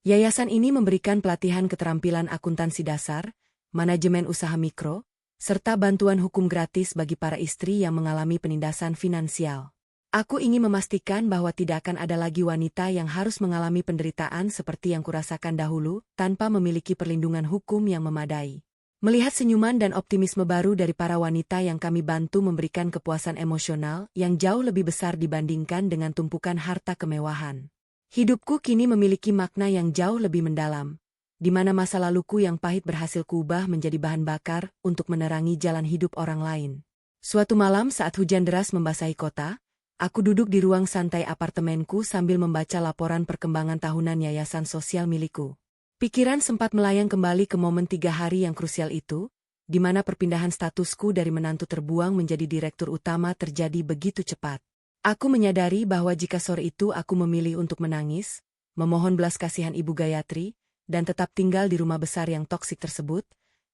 Yayasan ini memberikan pelatihan keterampilan akuntansi dasar, manajemen usaha mikro, serta bantuan hukum gratis bagi para istri yang mengalami penindasan finansial. Aku ingin memastikan bahwa tidak akan ada lagi wanita yang harus mengalami penderitaan seperti yang kurasakan dahulu tanpa memiliki perlindungan hukum yang memadai. Melihat senyuman dan optimisme baru dari para wanita yang kami bantu memberikan kepuasan emosional yang jauh lebih besar dibandingkan dengan tumpukan harta kemewahan. Hidupku kini memiliki makna yang jauh lebih mendalam, di mana masa laluku yang pahit berhasil kuubah menjadi bahan bakar untuk menerangi jalan hidup orang lain. Suatu malam saat hujan deras membasahi kota, aku duduk di ruang santai apartemenku sambil membaca laporan perkembangan tahunan yayasan sosial milikku. Pikiran sempat melayang kembali ke momen 3 hari yang krusial itu, di mana perpindahan statusku dari menantu terbuang menjadi direktur utama terjadi begitu cepat. Aku menyadari bahwa jika sore itu aku memilih untuk menangis, memohon belas kasihan Ibu Gayatri, dan tetap tinggal di rumah besar yang toksik tersebut,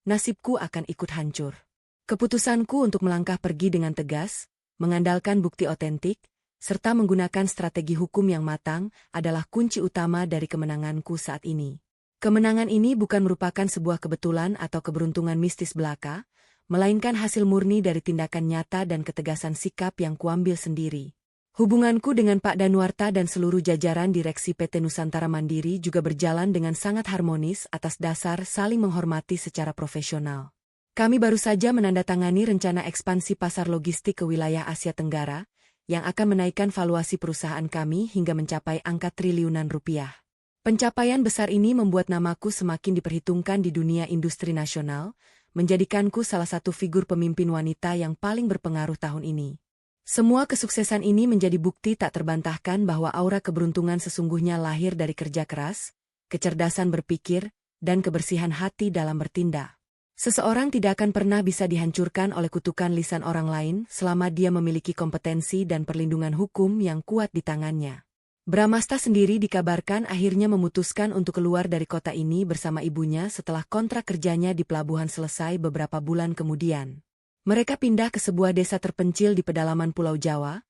nasibku akan ikut hancur. Keputusanku untuk melangkah pergi dengan tegas, mengandalkan bukti otentik, serta menggunakan strategi hukum yang matang adalah kunci utama dari kemenanganku saat ini. Kemenangan ini bukan merupakan sebuah kebetulan atau keberuntungan mistis belaka, melainkan hasil murni dari tindakan nyata dan ketegasan sikap yang kuambil sendiri. Hubunganku dengan Pak Danuarta dan seluruh jajaran direksi PT Nusantara Mandiri juga berjalan dengan sangat harmonis atas dasar saling menghormati secara profesional. Kami baru saja menandatangani rencana ekspansi pasar logistik ke wilayah Asia Tenggara, yang akan menaikkan valuasi perusahaan kami hingga mencapai angka triliunan rupiah. Pencapaian besar ini membuat namaku semakin diperhitungkan di dunia industri nasional, menjadikanku salah satu figur pemimpin wanita yang paling berpengaruh tahun ini. Semua kesuksesan ini menjadi bukti tak terbantahkan bahwa aura keberuntungan sesungguhnya lahir dari kerja keras, kecerdasan berpikir, dan kebersihan hati dalam bertindak. Seseorang tidak akan pernah bisa dihancurkan oleh kutukan lisan orang lain selama dia memiliki kompetensi dan perlindungan hukum yang kuat di tangannya. Bramasta sendiri dikabarkan akhirnya memutuskan untuk keluar dari kota ini bersama ibunya setelah kontrak kerjanya di pelabuhan selesai beberapa bulan kemudian. Mereka pindah ke sebuah desa terpencil di pedalaman Pulau Jawa,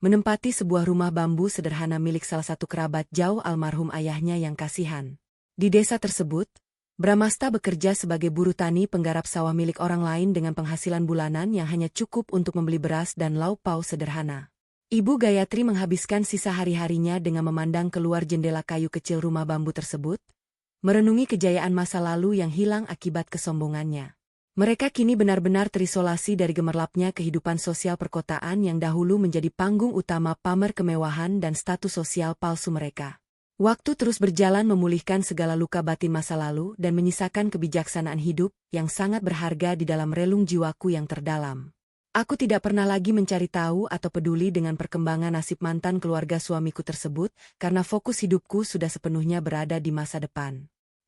menempati sebuah rumah bambu sederhana milik salah satu kerabat jauh almarhum ayahnya yang kasihan. Di desa tersebut, Bramasta bekerja sebagai buruh tani penggarap sawah milik orang lain dengan penghasilan bulanan yang hanya cukup untuk membeli beras dan lauk pauk sederhana. Ibu Gayatri menghabiskan sisa hari-harinya dengan memandang keluar jendela kayu kecil rumah bambu tersebut, merenungi kejayaan masa lalu yang hilang akibat kesombongannya. Mereka kini benar-benar terisolasi dari gemerlapnya kehidupan sosial perkotaan yang dahulu menjadi panggung utama pamer kemewahan dan status sosial palsu mereka. Waktu terus berjalan memulihkan segala luka batin masa lalu dan menyisakan kebijaksanaan hidup yang sangat berharga di dalam relung jiwaku yang terdalam. Aku tidak pernah lagi mencari tahu atau peduli dengan perkembangan nasib mantan keluarga suamiku tersebut karena fokus hidupku sudah sepenuhnya berada di masa depan.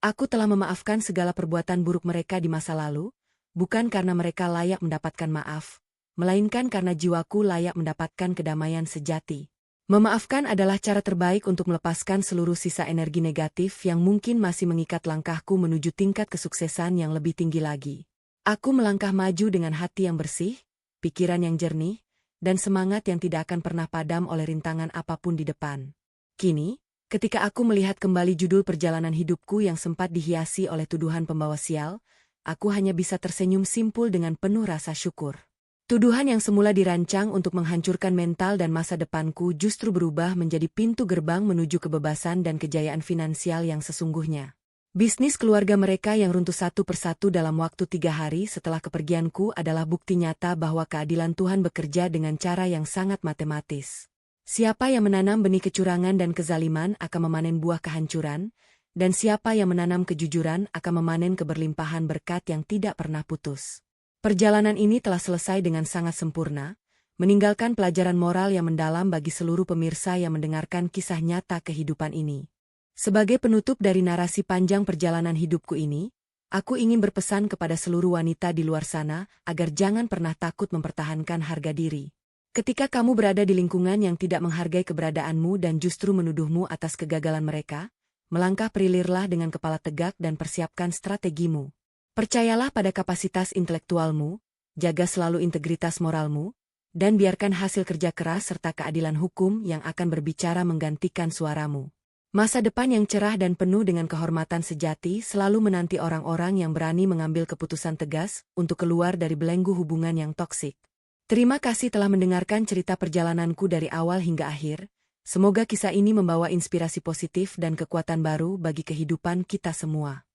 Aku telah memaafkan segala perbuatan buruk mereka di masa lalu, bukan karena mereka layak mendapatkan maaf, melainkan karena jiwaku layak mendapatkan kedamaian sejati. Memaafkan adalah cara terbaik untuk melepaskan seluruh sisa energi negatif yang mungkin masih mengikat langkahku menuju tingkat kesuksesan yang lebih tinggi lagi. Aku melangkah maju dengan hati yang bersih, pikiran yang jernih, dan semangat yang tidak akan pernah padam oleh rintangan apapun di depan. Kini, ketika aku melihat kembali judul perjalanan hidupku yang sempat dihiasi oleh tuduhan pembawa sial, aku hanya bisa tersenyum simpul dengan penuh rasa syukur. Tuduhan yang semula dirancang untuk menghancurkan mental dan masa depanku justru berubah menjadi pintu gerbang menuju kebebasan dan kejayaan finansial yang sesungguhnya. Bisnis keluarga mereka yang runtuh satu persatu dalam waktu 3 hari setelah kepergianku adalah bukti nyata bahwa keadilan Tuhan bekerja dengan cara yang sangat matematis. Siapa yang menanam benih kecurangan dan kezaliman akan memanen buah kehancuran, dan siapa yang menanam kejujuran akan memanen keberlimpahan berkat yang tidak pernah putus. Perjalanan ini telah selesai dengan sangat sempurna, meninggalkan pelajaran moral yang mendalam bagi seluruh pemirsa yang mendengarkan kisah nyata kehidupan ini. Sebagai penutup dari narasi panjang perjalanan hidupku ini, aku ingin berpesan kepada seluruh wanita di luar sana agar jangan pernah takut mempertahankan harga diri. Ketika kamu berada di lingkungan yang tidak menghargai keberadaanmu dan justru menuduhmu atas kegagalan mereka, melangkah perilirlah dengan kepala tegak dan persiapkan strategimu. Percayalah pada kapasitas intelektualmu, jaga selalu integritas moralmu, dan biarkan hasil kerja keras serta keadilan hukum yang akan berbicara menggantikan suaramu. Masa depan yang cerah dan penuh dengan kehormatan sejati selalu menanti orang-orang yang berani mengambil keputusan tegas untuk keluar dari belenggu hubungan yang toksik. Terima kasih telah mendengarkan cerita perjalananku dari awal hingga akhir. Semoga kisah ini membawa inspirasi positif dan kekuatan baru bagi kehidupan kita semua.